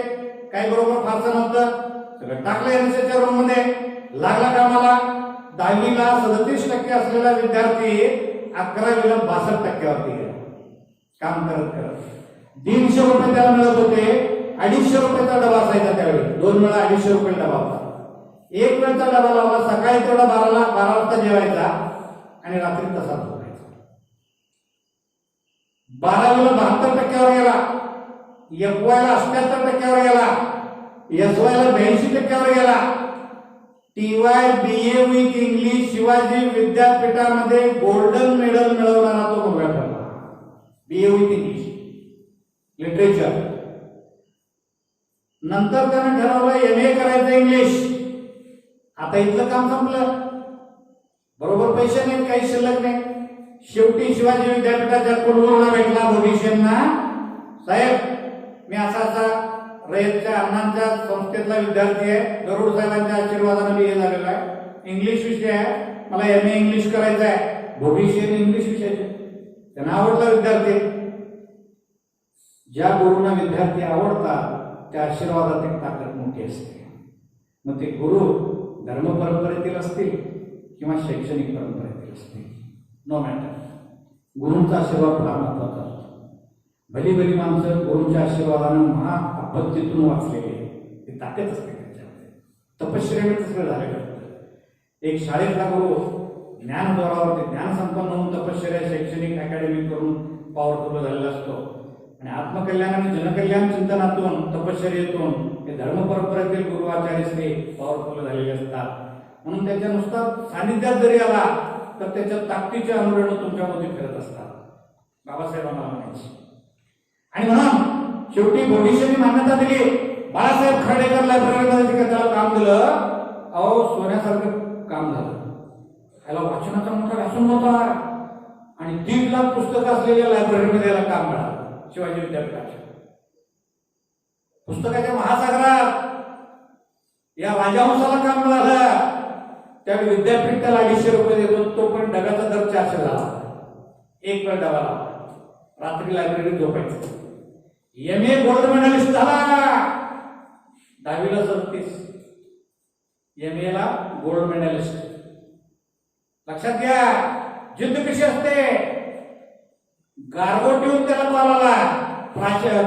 S1: काही बरोबर फारसं नव्हतं. सगळं टाकलं NSSच्या रूम मध्ये. लागला कामाला. 10वीला 37% असलेला विद्यार्थी 11वीला 62% गेला. काम करत करत 150 रुपये त्याला मिळत होते. 250 रुपयाचा डबा असायचा त्यावेळी. 2 वेळा 250 रुपये डबा होता. 1 वेळचा डबा लावला. सकाळी तेवढा 12 वाजता जेवायचा आणि रात्री तसाच झोपायचा. 12वीला 72% गेला. FYला 78% गेला. SYला 82% गेला. TY BA with English Shivaji विद्यापीठामध्ये गोल्डन मेडल मिळवणारा तो मुलगा ठरला. BA with English literature. नंतर त्यानं ठरवलं MA करायचं इंग्लिश. आता इथलं काम संपलं, बरोबर पैसे नाहीत, काही शिल्लक नाही. शेवटी शिवाजी विद्यापीठाच्या कुलगुरूला भेटला भविष्यांना, साहेब मी असा रयतच्या अण्णांच्या संस्थेतला विद्यार्थी आहे, गरुड साहेबांच्या आशीर्वादाने मी हे झालेलो आहे, इंग्लिश विषय आहे, मला MA इंग्लिश करायचं आहे. भविष्य इंग्लिश विषयाचे त्यांना आवडला विद्यार्थी. ज्या गुरुंना विद्यार्थी आवडतात त्या आशीर्वादात एक ताकद मोठी असते. मग ते गुरु धर्म परंपरेतील असतील किंवा शैक्षणिक परंपरेतील असतील, नो मॅटर, गुरूंचा आशीर्वाद फार महत्वाचा असतो. भली भली माणसं गुरूंच्या आशीर्वादानं महा आपत्तीतून वाचलेली ती ताकद असते त्यांच्यामध्ये. तपश्चर्याने सगळं झालेलं असतं. एक शाळेतला गुरु ज्ञानद्वारावरती ज्ञानसंपन्न होऊन तपश्चर्या शैक्षणिक अकॅडमी करून पॉवरफुल झालेला असतो, आणि आत्मकल्याण आणि जनकल्याण चिंतनातून तपश्चर्येतून हे धर्म परंपरेतील गुरु आचार्य श्री पॉवरफुल झालेले असतात. म्हणून त्याच्या नुसता सानिध्यात जरी आला तर त्याच्या ताकदीचे अनुरण तुमच्यामध्ये फिरत असतात. बाबासाहेबांना म्हणायचे. आणि म्हणून शेवटी भविष्याने मान्यता दिली. बाळासाहेब खाडेकर लायब्ररीमध्ये त्याला काम दिलं. अहो सोन्यासारखं काम झालं. त्याला वाचनाचा मोठा व्यासन होता आणि 1.5 लाख पुस्तकं असलेल्या लायब्ररीमध्ये याला काम मिळालं. शिवाजी विद्यापीठाच्या पुस्तकाच्या महासागरात या राजहंसाला काम मिळालं. त्यावेळी विद्यापीठ त्याला 250 रुपये देतो, तो पण डब्याचा दर 400 झाला. एक वेळ डबा लावा, रात्री लायब्ररीत झोपायचं. MA गोल्ड मेडलिस्ट झाला. 10वीला 37, MA ला गोल्ड मेडलिस्ट. लक्षात घ्या जिद्द कशी असते. गारगोटीहून त्याला कॉल आला,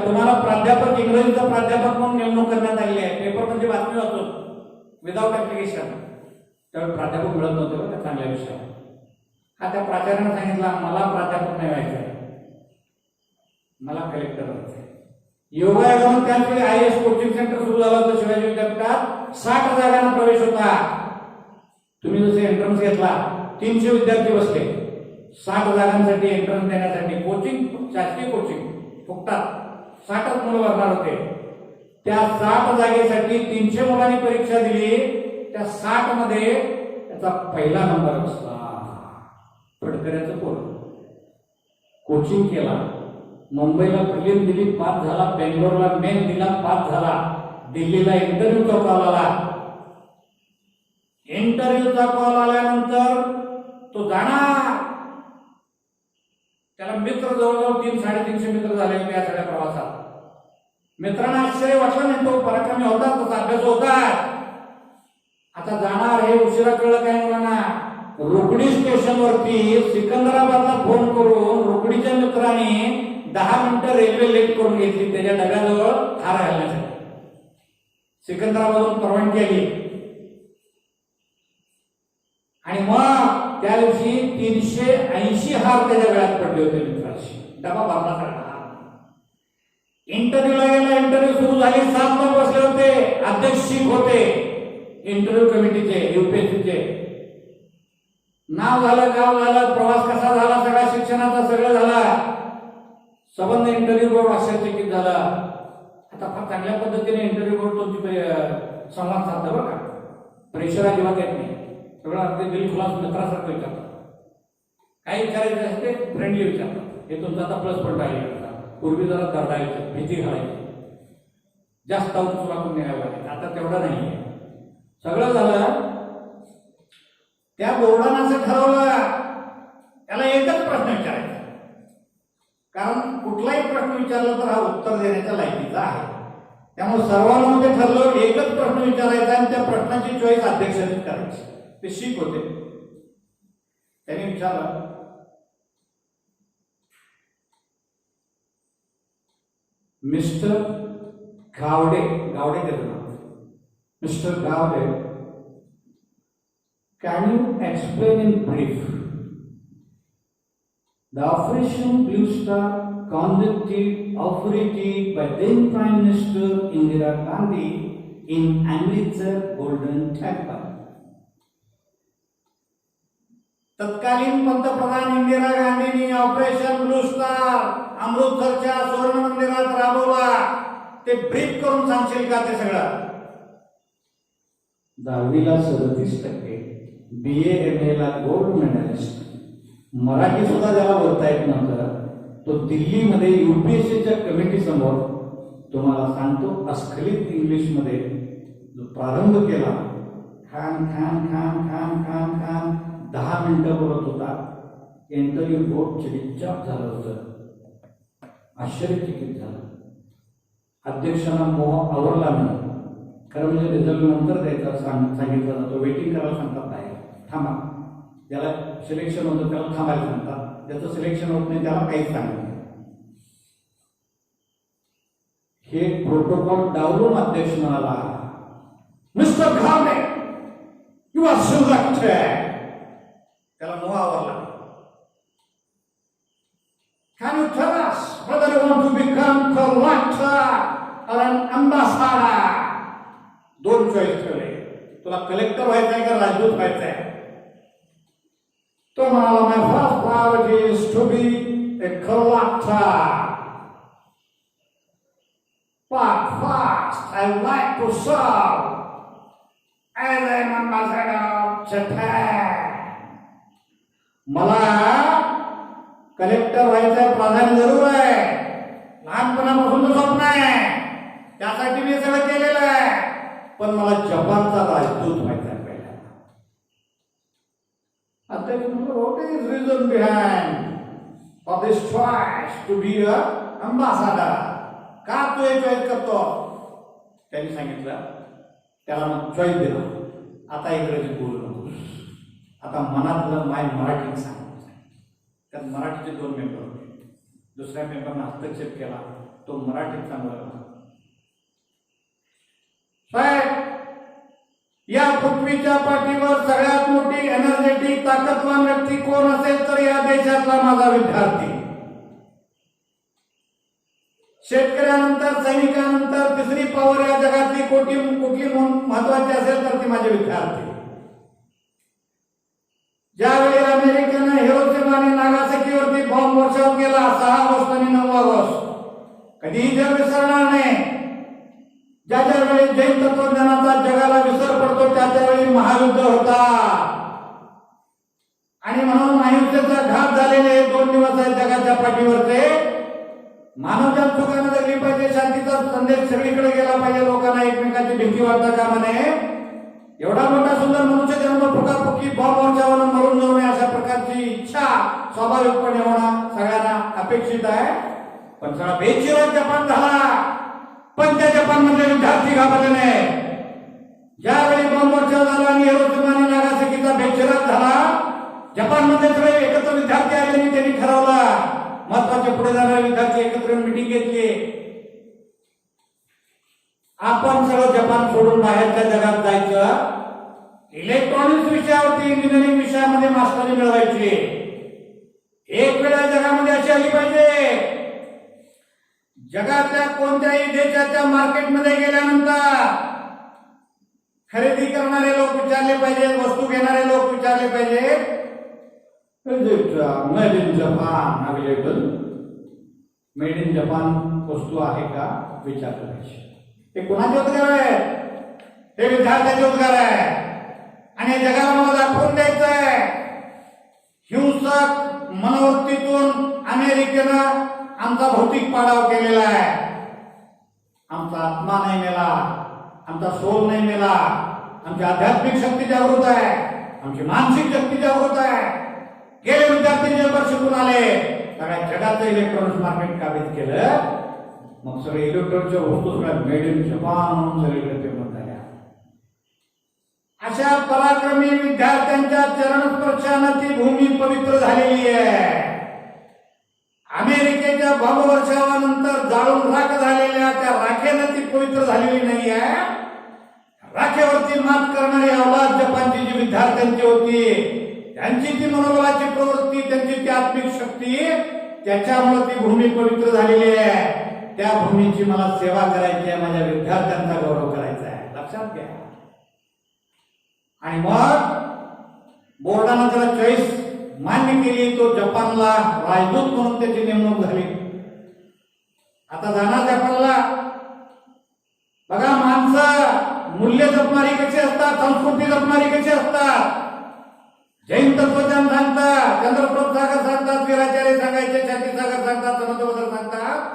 S1: तुम्हाला प्राध्यापक, इंग्रजीचा प्राध्यापक म्हणून नेमणूक करण्यात आली आहे. पेपर म्हणजे बातमी वाचून विदाउट ऍप्लिकेशन. त्यावेळी प्राध्यापक मिळत नव्हते बघा चांगल्या विषयावर. हा त्या प्राचार्याने सांगितला, मला प्राध्यापक नाही व्हायचं आहे, मला कलेक्टर व्हायचं आहे. योगायोगाने त्यावेळी IAS कोचिंग सेंटर सुरू झालं होतं शिवाजी विद्यापीठात. 60 जागांना प्रवेश होता. तुम्ही जसे एंट्रन्स घेतला 300 विद्यार्थी बसले. 60 जागांसाठी एंट्रन्स देण्यासाठी कोचिंग, शासकीय कोचिंग फुकटात 60च मुलं भरणार होते. त्या 60 जागेसाठी 300 मुलांनी परीक्षा दिली. त्या 60 मध्ये त्याचा पहिला नंबर बसला. फडकऱ्याचं पोर. कोचिंग केला, मुंबईला प्रिलिम दिली, पास झाला. बेंगलोरला मेन दिला, पास झाला. दिल्लीला इंटरव्ह्यूचा कॉल आला. इंटरव्ह्यूचा कॉल आल्यानंतर तो जाणार. त्याला मित्र जवळजवळ 300-350 मित्र झाले या सगळ्या प्रवासात. मित्रांना आश्चर्य वाटलं नाही, तो पराक्रमी होता, तसा अभ्यास होता. आता जाणार हे उशिरा कळलं काय मुलांना. रुकडी स्टेशनवरती सिकंदराबादला फोन करून रुकडीच्या मित्रांनी 10 मिनिटं रेल्वे लेट करून घेतली त्याच्या डब्याजवळ हार घालण्यासाठी. सिकंदराबादहून परवानगी आली आणि मग त्या दिवशी 380 हार त्याच्या गळ्यात पडले होते मित्राशी. डबा भरण्यासाठी. इंटरव्ह्यूला गेला. इंटरव्ह्यू सुरू झाली. 7 लोक बसले होते. अध्यक्ष होते इंटरव्ह्यू कमिटीचे, UPSCचे. नाव झालं, गाव झालं, प्रवास कसा झाला, सगळ्या शिक्षणाचा सगळं झालं. संबंध इंटरव्ह्यू बोर्ड आश्चर्यचकित झाला. आता फार चांगल्या पद्धतीने इंटरव्ह्यू बोर्ड तुमची संवाद साधला बरं का. प्रेशर अजिबात येत नाही. सगळं अगदी दिलखुलास मित्रासारखं विचारतात. काही विचारायचं असते फ्रेंडली विचारतात. हे तुमचा आता प्लस पॉईंट आहे. पूर्वी जरा दरडायचं, भीती घालायची, जास्त अवचूक वाकून न्यायला लागेल. आता तेवढं नाही. सगळं झालं. त्या बोर्डानं असं ठरवलं त्याला एकच प्रश्न विचारायचा, कारण कुठलाही प्रश्न विचारला तर हा उत्तर देण्याच्या लायकीचा आहे. त्यामुळे सर्वांमध्ये ठरलं एकच प्रश्न विचारायचा आणि त्या प्रश्नाची चॉईस अध्यक्षानेच करायची. ते शिक होते. त्यांनी विचारलं, मिस्टर गावडे, गावडे त्याचं नाव, mister Gawade, can you explain in brief the Operation Blue Star operated by then Prime Minister Indira Gandhi in Amritsar Golden Temple? तत्कालीन पंतप्रधान इंदिरा गांधींनी ऑपरेशन ब्लू स्टार अमृतसरच्या सुवर्ण मंदिरात राबवला. ते ब्रीफ करून सांगशील का ते सगळं? 10वीला 37%, BA MA ला गोल्ड मेडलिस्ट. मराठी सुद्धा ज्याला बोलता येत नव्हतं तो दिल्लीमध्ये UPSCच्या कमिटी समोर तुम्हाला सांगतो अस्खलित इंग्लिश मध्ये प्रारंभ केला. खान खान खान खान खान खान 10 मिनिटं बोलत होता. इंटरव्ह्यू बोर्ड चिडीचाप झालं होतं. आश्चर्यचकित झालं. अध्यक्षांना मोह आवरला नाही. खरं म्हणजे रिझल्ट नंतर द्यायचा सांगितलं जातो. वेटिंग करायला सांगतात बाहेर, थांबा. ज्याला सिलेक्शन होतं त्याला थांबायला सांगतात. ज्याचं सिलेक्शन होत नाही त्याला काहीच सांगत नाही. हे प्रोटोकॉल डावलून अध्यक्ष म्हणाला, मिस्टर घावणे, यू आर सिलेक्टेड. त्याला मोह आवरला. Can you tell us whether you want to become collector or an ambassador? 2 choice ठेवले. तुला कलेक्टर व्हायचंय का राजदूत व्हायचंय? तो म्हणाला, my first priority is to be a collector. But first I would like to serve as an ambassador of Japan. मला कलेक्टर व्हायचं प्राधान्य जरूर आहे. लहानपणापासून स्वप्न आहे. त्यासाठी मी सगळं केलेलं आहे. पण मला जपानचा राजदूत व्हायचा आहे पहिला. अध्यक्ष म्हणतो, what is reason behind of this choice to be a ambassador? का तू हे चॉईस करतो? त्यांनी सांगितलं. त्याला मग चॉईस दिला. आता इंग्रजीत बोलू नकोस, आता मनातलं मराठीत सांग. त्यात मराठीचे 2 मेंबर होते. दुसऱ्या मेंबरने हस्तक्षेप केला. तो मराठीत सांगू लागला, साहेब, या पृथ्वीच्या पाठीवर सगळ्यात मोठी एनर्जेटिक ताकदवान व्यक्ती कोण असेल तर या देशातला माझा विद्यार्थी. शेतकऱ्यानंतर, सैनिकानंतर तिसरी पॉवर या जगातली कुठली महत्वाची असेल तर ती माझे विद्यार्थी. ज्यावेळी अमेरिकेनं हिरोशिमा आणि नागासाकीवरती बॉम्ब वर्षाव केला 6 ऑगस्ट आणि 9 ऑगस्ट, कधीही जग विसरणार नाही. ज्या वेळी जैन तत्वज्ञानाचा जगाला विसर पडतो त्यावेळी महायुद्ध होता. आणि म्हणून अहिंसेचा घात झालेले 2 दिवस आहेत जगाच्या पाठीवरचे. मानवजात सुखाने जगली पाहिजे, शांतीचा संदेश सगळीकडे गेला पाहिजे, लोकांना एकमेकांची भीती वाटता कामा नये. एवढा मोठा सुंदर मनुष्य जन्म फुकाफुकी बॉम्ब वर्षावरून मरून जाऊ नये अशा प्रकारची इच्छा स्वाभाविकपणे होणं सगळ्यांना अपेक्षित आहे. पण सगळा बेचिराग जपान झाला. पण त्या जपानमधले विद्यार्थी घाबरले नाही. ज्यावेळी बॉम्ब वर्षाव झाला आणि हिरोशिमा आणि नागासाकीचा बेचिराग झाला, जपानमध्ये सगळे एकत्र विद्यार्थी आले आणि त्यांनी ठरवलं, महत्वाचे पुढे जाणारे विद्यार्थी एकत्र मीटिंग घेतली. आपण सगळं जपान सोडून बाहेरच्या जगात जायचं. इलेक्ट्रॉनिक्स विषयावरती, इंजिनिअरिंग विषयामध्ये मास्टरी मिळवायची. एक वेळ जगामध्ये अशी आली पाहिजे, जगातल्या कोणत्याही देशाच्या मार्केटमध्ये गेल्यानंतर खरेदी करणारे लोक विचारले पाहिजे, वस्तू घेणारे लोक विचारले पाहिजे, made in Japan available, made in Japan वस्तू आहे का विचारलं पाहिजे. हे कुणाचे उद्गार आहे? हे विद्यार्थ्याचे उद्गार आहे. आणि जगाला मला दाखवून द्यायचं आहे, हिंसक मनोवृत्तीतून अमेरिकेनं आमचा भौतिक पाडाव केलेला आहे. आमचा आत्मा नाही मेला, आमचा सोल नाही मेला, आमची आध्यात्मिक शक्ती जागृत आहे, आमची मानसिक शक्ती जागृत आहे. गेले विद्यार्थी जगभर शिकून आले, सगळ्या जगाचं इलेक्ट्रॉनिक्स मार्केट काबीज केलं. मग सगळे इलेक्ट्रॉनिकच्या वस्तू सगळ्या मेड इन जपान म्हणून सगळीकडे फेमस झाल्या. अशा पराक्रमी विद्यार्थ्यांच्या चरणस्पर्शानं ती भूमी पवित्र झालेली आहे. अमेरिकेच्या बॉम्ब वर्षावानंतर जाळून राख झालेल्या त्या राखेनं ती पवित्र झालेली नाही आहे. राखेवरती मात करणारी अवलाद जपानची जी विद्यार्थ्यांची होती, त्यांची ती मनोबलाची प्रवृत्ती, त्यांची ती आत्मिक शक्ती, त्याच्यामुळे ती भूमी पवित्र झालेली आहे. त्या भूमीची मला सेवा करायची आहे, माझ्या विद्यार्थ्यांचा गौरव करायचा आहे, लक्षात घ्या. आणि मग बोर्डानं त्याला चॉईस मान्य केली. तो जपानला राजदूत म्हणून त्याची नेमणूक झाली. आता जाणार जपानला. मूल्य जपणारी कशी असतात, संस्कृती जपणारी कशी असतात. जैन तत्वज्ञान सांगतात, चंद्रप्रभ सागर सांगतात, वीराचार्य सांगायचे, शांतीसागर सांगतात, समर्थबद्र सांगतात.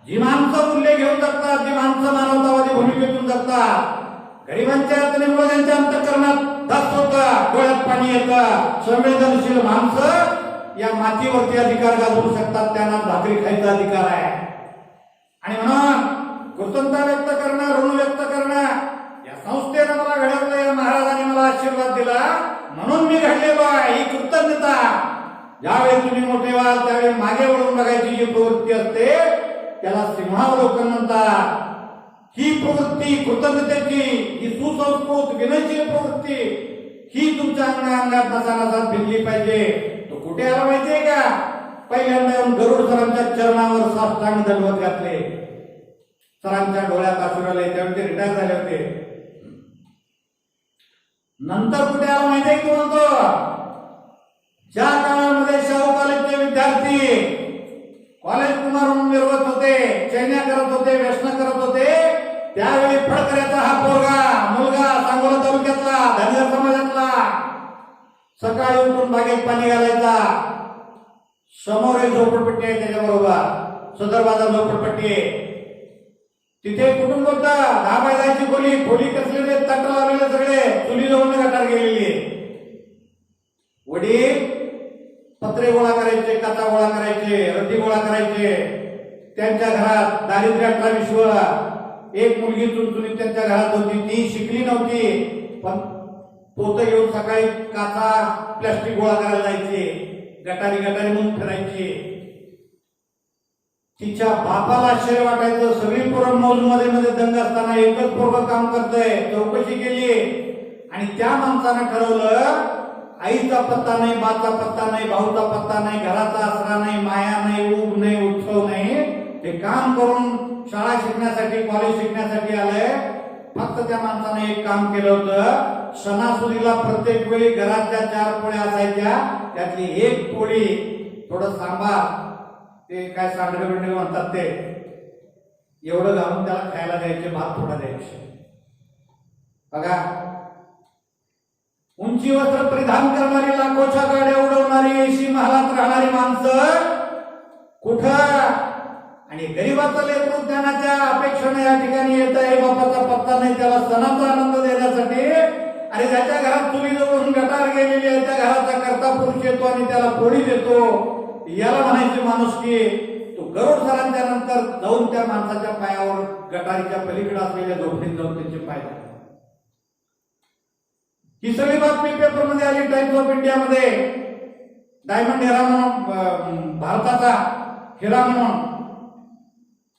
S1: जी माणसं मूल्य घेऊन जगतात, जी माणसं मानवतावादी भूमिकेतून जगतात, गरिबांच्या अडचणीमुळे त्यांच्या अंतःकरणात धस होतं, डोळ्यात पाणी येतं, संवेदनशील माणसं या मातीवरती अधिकार गाजवू शकतात. त्यांना भाकरी खायचा अधिकार आहे. आणि म्हणून कृतज्ञता व्यक्त करणं, ऋण व्यक्त करणं, या संस्थेनं मला घडवलं, या महाराजांनी मला आशीर्वाद दिला म्हणून मी घडलेलो आहे, ही कृतज्ञता. ज्यावेळी तुम्ही मोठे व्हाल त्यावेळी मागे वळून बघायची जी प्रवृत्ती असते त्याला सिंहावलोकन म्हणतात. ही प्रवृत्ती कृतज्ञतेची, ही सुसंस्कृत विनयशील प्रवृत्ती ही तुमच्या अंगात नसानसात भिनली पाहिजे. तो कुठे आला माहितीये का? पहिल्यांदा येऊन गरुड सरांच्या चरणावर साष्टांग दंडवत घातले. सरांच्या डोळ्यात अश्रू आले, त्यावेळी ते रिटायर झाले होते. नंतर कुठे आला माहितीये की म्हणतो, ज्या काळामध्ये शाहू कॉलेजचे विद्यार्थी कॉलेज कुमार म्हणून मिरवत होते, चैन्या करत होते, व्यसन करत होते, त्यावेळी फडकऱ्याचा हा मुलगा सांगोला तालुक्यातला धनगर समाजातला सकाळी उठून बागेत पाणी घालायचा. समोर एक झोपडपट्टी आहे, त्याच्याबरोबर सदर बाजार झोपडपट्टी आहे. तिथे कुटुंब होता, 10 बाय 10ची खोली कसलेले तट लावलेले, सगळे चुली जवळ गटार गेलेली. वडील पत्रे गोळा करायचे, काचा गोळा करायचे, रद्दी गोळा करायचे. त्यांच्या घरात दारिद्र्य 18-20 एक मुलगी चुनचुनीत त्यांच्या घरात होती. ती शिकली नव्हती, पण पोत घेऊन सकाळी काचा प्लास्टिक गोळा करायला जायची, गटारी म्हणून फिरायची. तिच्या बापाला आश्चर्य वाटायचं, सगळी पोरं मौजमध्ये दंग असताना एकच पोरग काम करतंय. चौकशी केली आणि त्या माणसानं ठरवलं, आईचा पत्ता नाही, बाचा पत्ता नाही, भाऊचा पत्ता नाही, घराचा आसरा नाही, माया नाही, ऊब नाही, उत्सव नाही. ते काम करून शाळा शिकण्यासाठी, कॉलेज शिकण्यासाठी आलंय. फक्त त्या माणसाने एक काम केलं होतं, सणासुदीला प्रत्येक वेळी घरात ज्या 4 पोळ्या असायच्या त्यातली एक पोळी थोडं सांबार, ते काय सांडगं म्हणतात ते, एवढं घालून त्याला खायला द्यायचे, भात थोडा द्यायचे. बघा, उंची वस्त्र परिधान करणारी, लाखोच्या गाड्या उडवणारी, 80 महालात राहणारी माणसं कुठं, आणि गरीबाचं लेकरू ज्ञानाच्या अपेक्षेने या ठिकाणी येत आहे, बापाचा पत्ता नाही, त्याला सणाचा आनंद देण्यासाठी. आणि ज्याच्या घरात चुली जवळून गटार गेलेली आहे त्या घराचा करता पुरुष येतो आणि त्याला पोळी देतो, याला म्हणायची माणुसकी. तो गरुड सरांच्या नंतर जाऊन त्या माणसाच्या पायावर गटारीच्या पलीकडे असलेल्या झोपडीत जाऊन त्यांचे पाय धरले. ही सगळी बातमी पेपरमध्ये आली, टाइम्स ऑफ इंडियामध्ये. डायमंड हिरा म्हणून, भारताचा हिरा म्हणून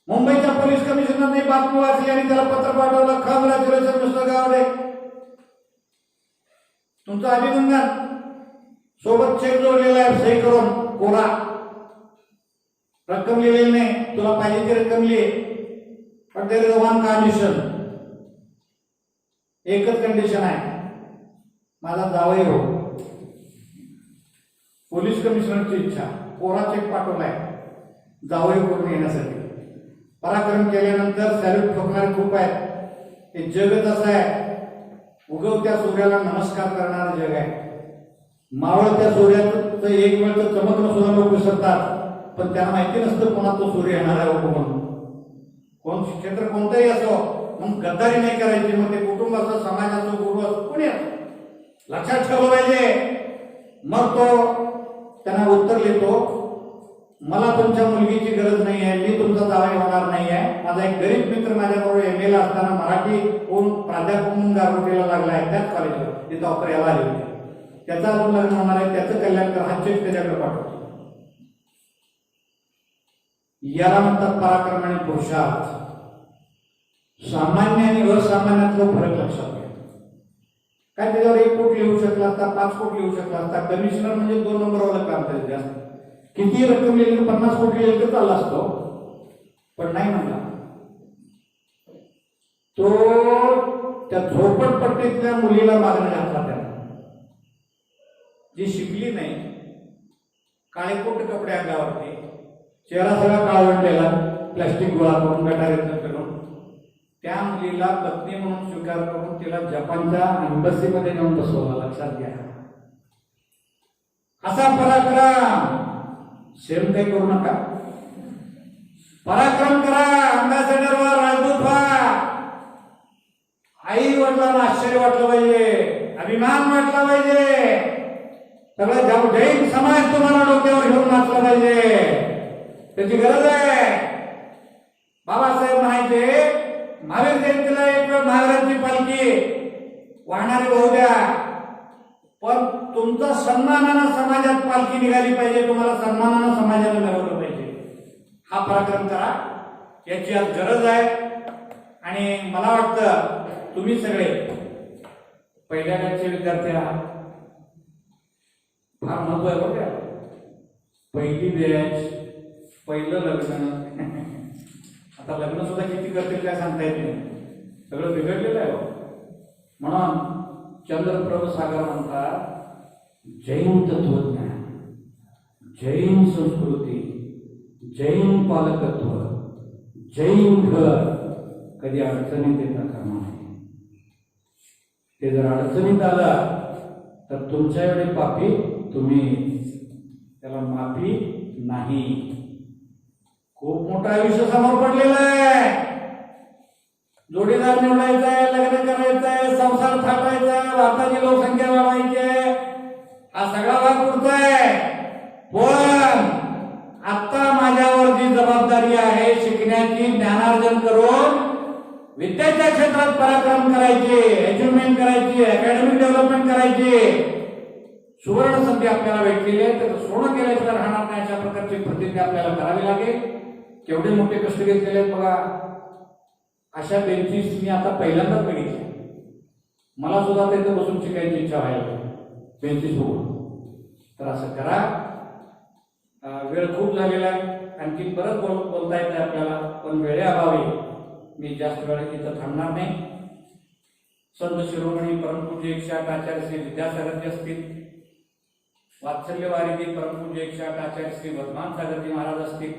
S1: मुंबईच्या पोलीस कमिशनरने बातमी वाचली आणि त्याला पत्र पाठवलं, कॉंग्रॅच्युलेशन मिस्टर गावडे, तुमचं अभिनंदन, सोबत चेक जोडलेला आहे, सही करून कोरा, रक्कम लिहिलेली नाही, तुला पाहिजे ती रक्कम लिहि, पण देयर इज वन कंडिशन, एकच कंडिशन आहे, माझा जावई हो. पोलीस कमिशनरची इच्छा, कोरा चेक पाठवलाय जावई करून येण्यासाठी. पराक्रम केल्यानंतर सॅल्यूट ठोकणारे खूप आहेत. हे जगच असं आहे, उगवत्या सूर्याला नमस्कार करणारं जग आहे. मावळत्या सूर्याचं एक वेळ तर चमकणं सुद्धा लोक विसरतात, पण त्यांना माहिती नसतं पुन्हा तो सूर्य येणार आहे म्हणून. कोण क्षेत्र कोणतंही असो, मग गद्दारी नाही करायची. मग ते कुटुंबाचं, समाजाचं, गुरु असं कोणी असो, लक्षात ठेवलं पाहिजे. मग तो त्यांना उत्तर लिहितो, मला तुमच्या मुलगीची गरज नाही आहे, मी तुमचा जावई होणार नाही आहे. माझा एक गरीब मित्र माझ्याबरोबर MA ला असताना मराठी कोण प्राध्यापक म्हणून गारगोटीला लागला आहे त्याच कॉलेजवर, तिथं ऑफर यायला आली होती. त्याचा अजून लग्न होणार आहे, त्याचं कल्याण कर, हा चेक त्याच्याकडे पाठवतो. याला म्हणतात पराक्रम आणि पुरुषार्थ. सामान्य आणि असामान्यातला फरक लक्षात घ्या. काय त्याच्यावर 1 कोटी लिहू शकला असता, 5 कोटी लिहू शकला असता. कमिशनर म्हणजे 2 नंबरवाला काम करत जास्त. किती रक्कम लिहिली, 50 कोटी लिहिली तर चालला असतो, पण नाही म्हणला. तो त्या झोपडपट्टीतल्या मुलीला मागणं घातला त्याला, जी शिकली नाही, काळेकोट कपडे अंगावरती, चेहरा सगळा काळवंडलेला, प्लास्टिक गोळा करून गटारीत करून त्या मुलीला पत्नी म्हणून स्वीकार करून तिला जपानच्या एम्बसीमध्ये नेऊन बसवला. लक्षात घ्या. असा पराक्रम सेम काही करू नका. पराक्रम करा, अम्बॅसेडर व्हा, राजदूत व्हा. आई वडिलांना आश्चर्य वाटलं पाहिजे, अभिमान वाटला पाहिजे. सगळं जैन समाज तुम्हाला डोक्यावर घेऊन नाचला पाहिजे. त्याची गरज आहे. बाबासाहेब म्हणायचे महावीर जयंतीला एक वेळ महावीरांची पालखी वाहणारी होऊ द्या, पण तुमचा सन्मानानं समाजात पालखी निघाली पाहिजे. तुम्हाला सन्मानानं समाजाला मिळवलं पाहिजे. हा पराक्रम करा, याची आज गरज आहे. आणि मला वाटतं तुम्ही सगळे पहिल्या बॅचचे विद्यार्थी आहात. फार महत्व आहे बघा. पहिली बॅच, पहिलं लग्न. आता लग्न सुद्धा किती करतील काय सांगता येत नाही. सगळं बिघडलेलं आहे. म्हणून चंद्रप्रभ सागर म्हणतात जैन तत्वज्ञान, जैन संस्कृती, जैन पालकत्व, जैन घर कधी अडचणीत येता कामा नये. ते जर अडचणीत आलं तर तुमच्या एवढे पापी तुम्ही, त्याला माफी नाही. खूप मोठं आयुष्य समोर पडलेलं आहे. जोडीदार निवडायचा आहे, लग्न करायचं आहे, संसार थाटायचा आहे, भारताची लोकसंख्या वाढवायची आहे, हा सगळा भाग पुरतोय. पण आता माझ्यावर जी जबाबदारी आहे शिकण्याची, ज्ञानार्जन करून विद्याच्या क्षेत्रात पराक्रम करायचे, अचिव्हमेंट करायची, अकॅडमिक डेव्हलपमेंट करायची. सुवर्ण संधी आपल्याला भेटलेली आहे, तर सोनं केल्याशिवाय राहणार नाही. अशा प्रकारची प्रतिज्ञा आपल्याला करावी लागेल. केवढे मोठे कष्ट घेतलेले आहेत बघा. अशा बेंचीस मी आता पहिल्यांदाच बघितल्या. मला सुद्धा तिथे बसून शिकायची इच्छा व्हायला बेंचीस बघून. तर असं करा. वेळ खूप झालेला आहे, आणखी परत बोलता येत आपल्याला, पण वेळेअभावी मी जास्त वेळ इथं थांबणार नाही. संत शिरोमणी परमपूज्य 108 आचार्य श्री विद्यासागरजी असतील, वात्सल्यवारिधी परमपूज्य 108 आचार्य श्री वर्धमान सागरजी महाराज असतील,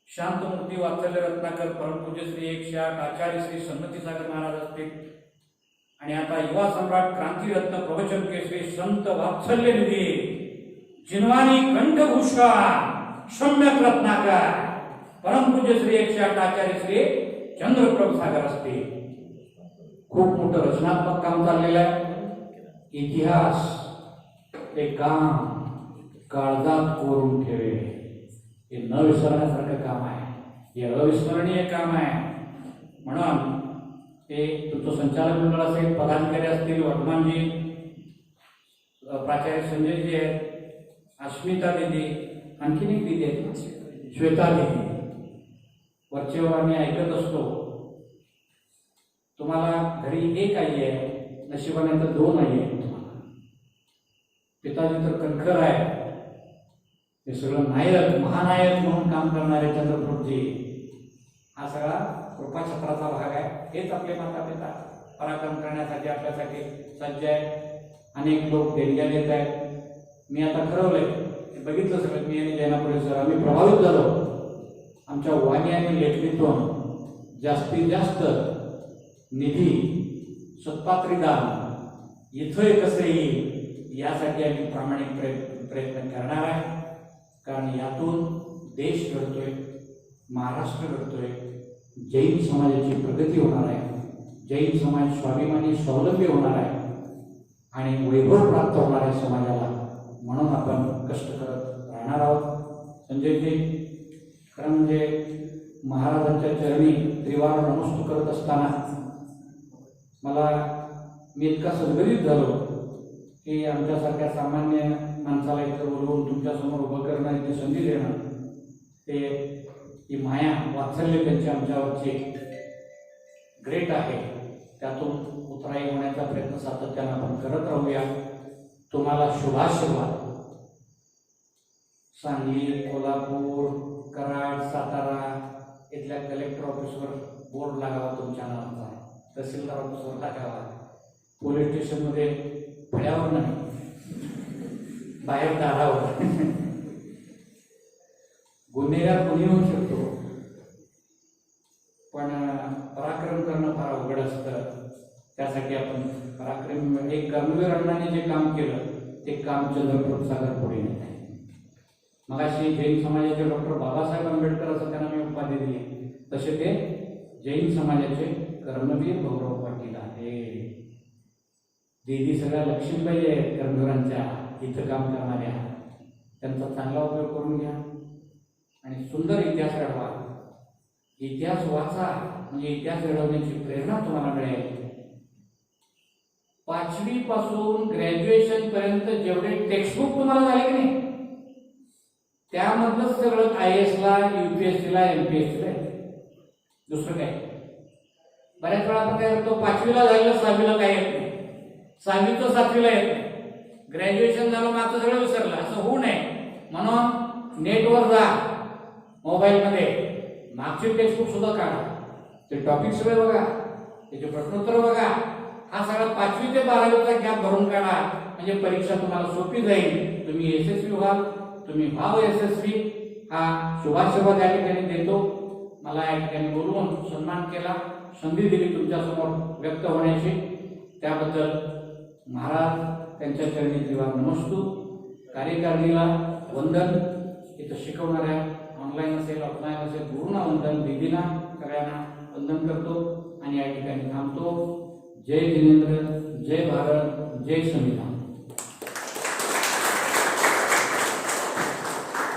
S1: शांतमूर्ती वात्सल्य रत्नाकर परमपूज्य श्री 108 आचार्य श्री सन्नती सागर महाराज असतील, आणि आता युवा सम्राट क्रांतीरत्न प्रवचन केसरी संत वात्सल्य निधी जिनवानी कंठभूषण सम्यक रत्नाकर परमपूज्य श्री 108 आचार्य श्री चंद्रप्रभ सागर असतील. खूप मोठं रचनात्मक काम चाललेलं आहे. इतिहास एक काम काळजात कोरून ठेवे, हे न विसरण्यासारखं काम आहे. हे अविस्मरणीय काम आहे. म्हणून ते तुमचं संचालक मंडळ असेल, पदाधिकारी असतील, वर्धमानजी, प्राचार्य संजयजी आहेत, अस्मिता दिदी, आणखीन एक दिदी आहेत, श्वेता दिदी. वरचेवर आम्ही ऐकत असतो. तुम्हाला घरी एक आई आहे, नशिबाने तर 2 आई आहेत तुम्हाला. पिताजी तर कणखर आहे. हे सगळं नायक, महानायक म्हणून काम करणारे चंद्रप्रभजी, हा सगळा कृपाछत्राचा भाग आहे. हेच आपले माता पिता पराक्रम करण्यासाठी आपल्यासाठी सज्ज आहे. अनेक लोक देणग्या देत आहेत. मी आता ठरवलंय, बघितलं सगळं, मी आणि जैनापुरे सर आम्ही प्रभावित झालो. आमच्या वाणी आणि लेखणीतून जास्तीत जास्त निधी, सत्पात्रीदान इथं कसं येईल यासाठी आम्ही प्रामाणिक प्रयत्न करणार आहे. कारण यातून देश घडतोय, महाराष्ट्र घडतोय, जैन समाजाची प्रगती होणार आहे, जैन समाज स्वाभिमानी स्वावलंबी होणार आहे आणि वैभव प्राप्त होणार आहे समाजाला. म्हणून आपण कष्ट करत राहणार आहोत. संजयजी, खरं म्हणजे महाराजांच्या चरणी त्रिवार नमस्कार करत असताना मी इतका सद्गरित झालो की आमच्यासारख्या सामान्य माणसाला इथं बोलवून तुमच्यासमोर उभं करणं, इथे संधी देणं, ते ही माया वात्सल्य त्यांची आमच्यावरची ग्रेट आहे. त्यातून उतराई होण्याचा प्रयत्न सातत्यानं आपण करत राहूया. तुम्हाला शुभाशीर्वाद. सांगली, कोल्हापूर, कराड, सातारा इथल्या कलेक्टर ऑफिसवर बोर्ड लागावा तुमच्या नावाचा, तहसीलदार ऑफिसवर लागावा, पोलीस स्टेशनमध्ये फळ्यावर नाही, बाहेर दारावर. गुन्हेगार कोणी होऊ शकतो, पण पराक्रम त्यासाठी आपण पराक्रम एक कर्मवीर अण्णांनी जे काम केलं ते काम चंद्रपूर सागर पुढे नेत आहे. मगाशी जैन समाजाचे डॉक्टर बाबासाहेब आंबेडकर असं त्यांना मी उपाधी दिली, तसे ते जैन समाजाचे कर्मवीर भाऊराव पाटील आहे. दीदी सगळ्या लक्ष्मीबाई आहेत कर्मवीरांच्या इथं काम करणाऱ्या, त्यांचा चांगला उपयोग करून घ्या आणि सुंदर इतिहास घडवा. इतिहास वाचा म्हणजे इतिहास घडवण्याची प्रेरणा तुम्हाला मिळेल. 5वी पासून ग्रॅज्युएशन पर्यंत जेवढे टेक्स्टबुक तुम्हाला झाले की नाही त्यामधलं सगळं IAS ला, UPSC ला, MPSC ला दुसरं काय. बऱ्याच वेळा आपण काय करतो, 5वीला झालेलं 6वीला काय येत नाही, 6वीचं 7वीला येत नाही, ग्रॅज्युएशन झालं मागचं सगळं विसरलं. असं होऊ नये म्हणून नेटवर जा, मोबाईलमध्ये मागचे टेक्स्टबुक सुद्धा काढा, ते टॉपिक सगळे बघा, त्याचे प्रश्नोत्तर बघा. हा सगळा 5वी ते 12वीचा गॅप भरून काढा म्हणजे परीक्षा तुम्हाला सोपी जाईल. तुम्ही यशस्वी व्हाल, तुम्ही व्हाव यशस्वी. हा शुभाशुभ त्या ठिकाणी देतो. मला या ठिकाणी बोलवून सन्मान केला, संधी दिली तुमच्या समोर व्यक्त होण्याची, त्याबद्दल महाराज त्यांच्या चरणी त्रिवार नमस्तू. कार्यकारिणीला वंदन, इथं शिकवणाऱ्या ऑनलाईन असेल ऑफलाईन असेल पूर्ण वंदन, दीदींना सगळ्यांना वंदन करतो आणि या ठिकाणी थांबतो. जय जिनेंद्र, जय भारत, जय संविधान.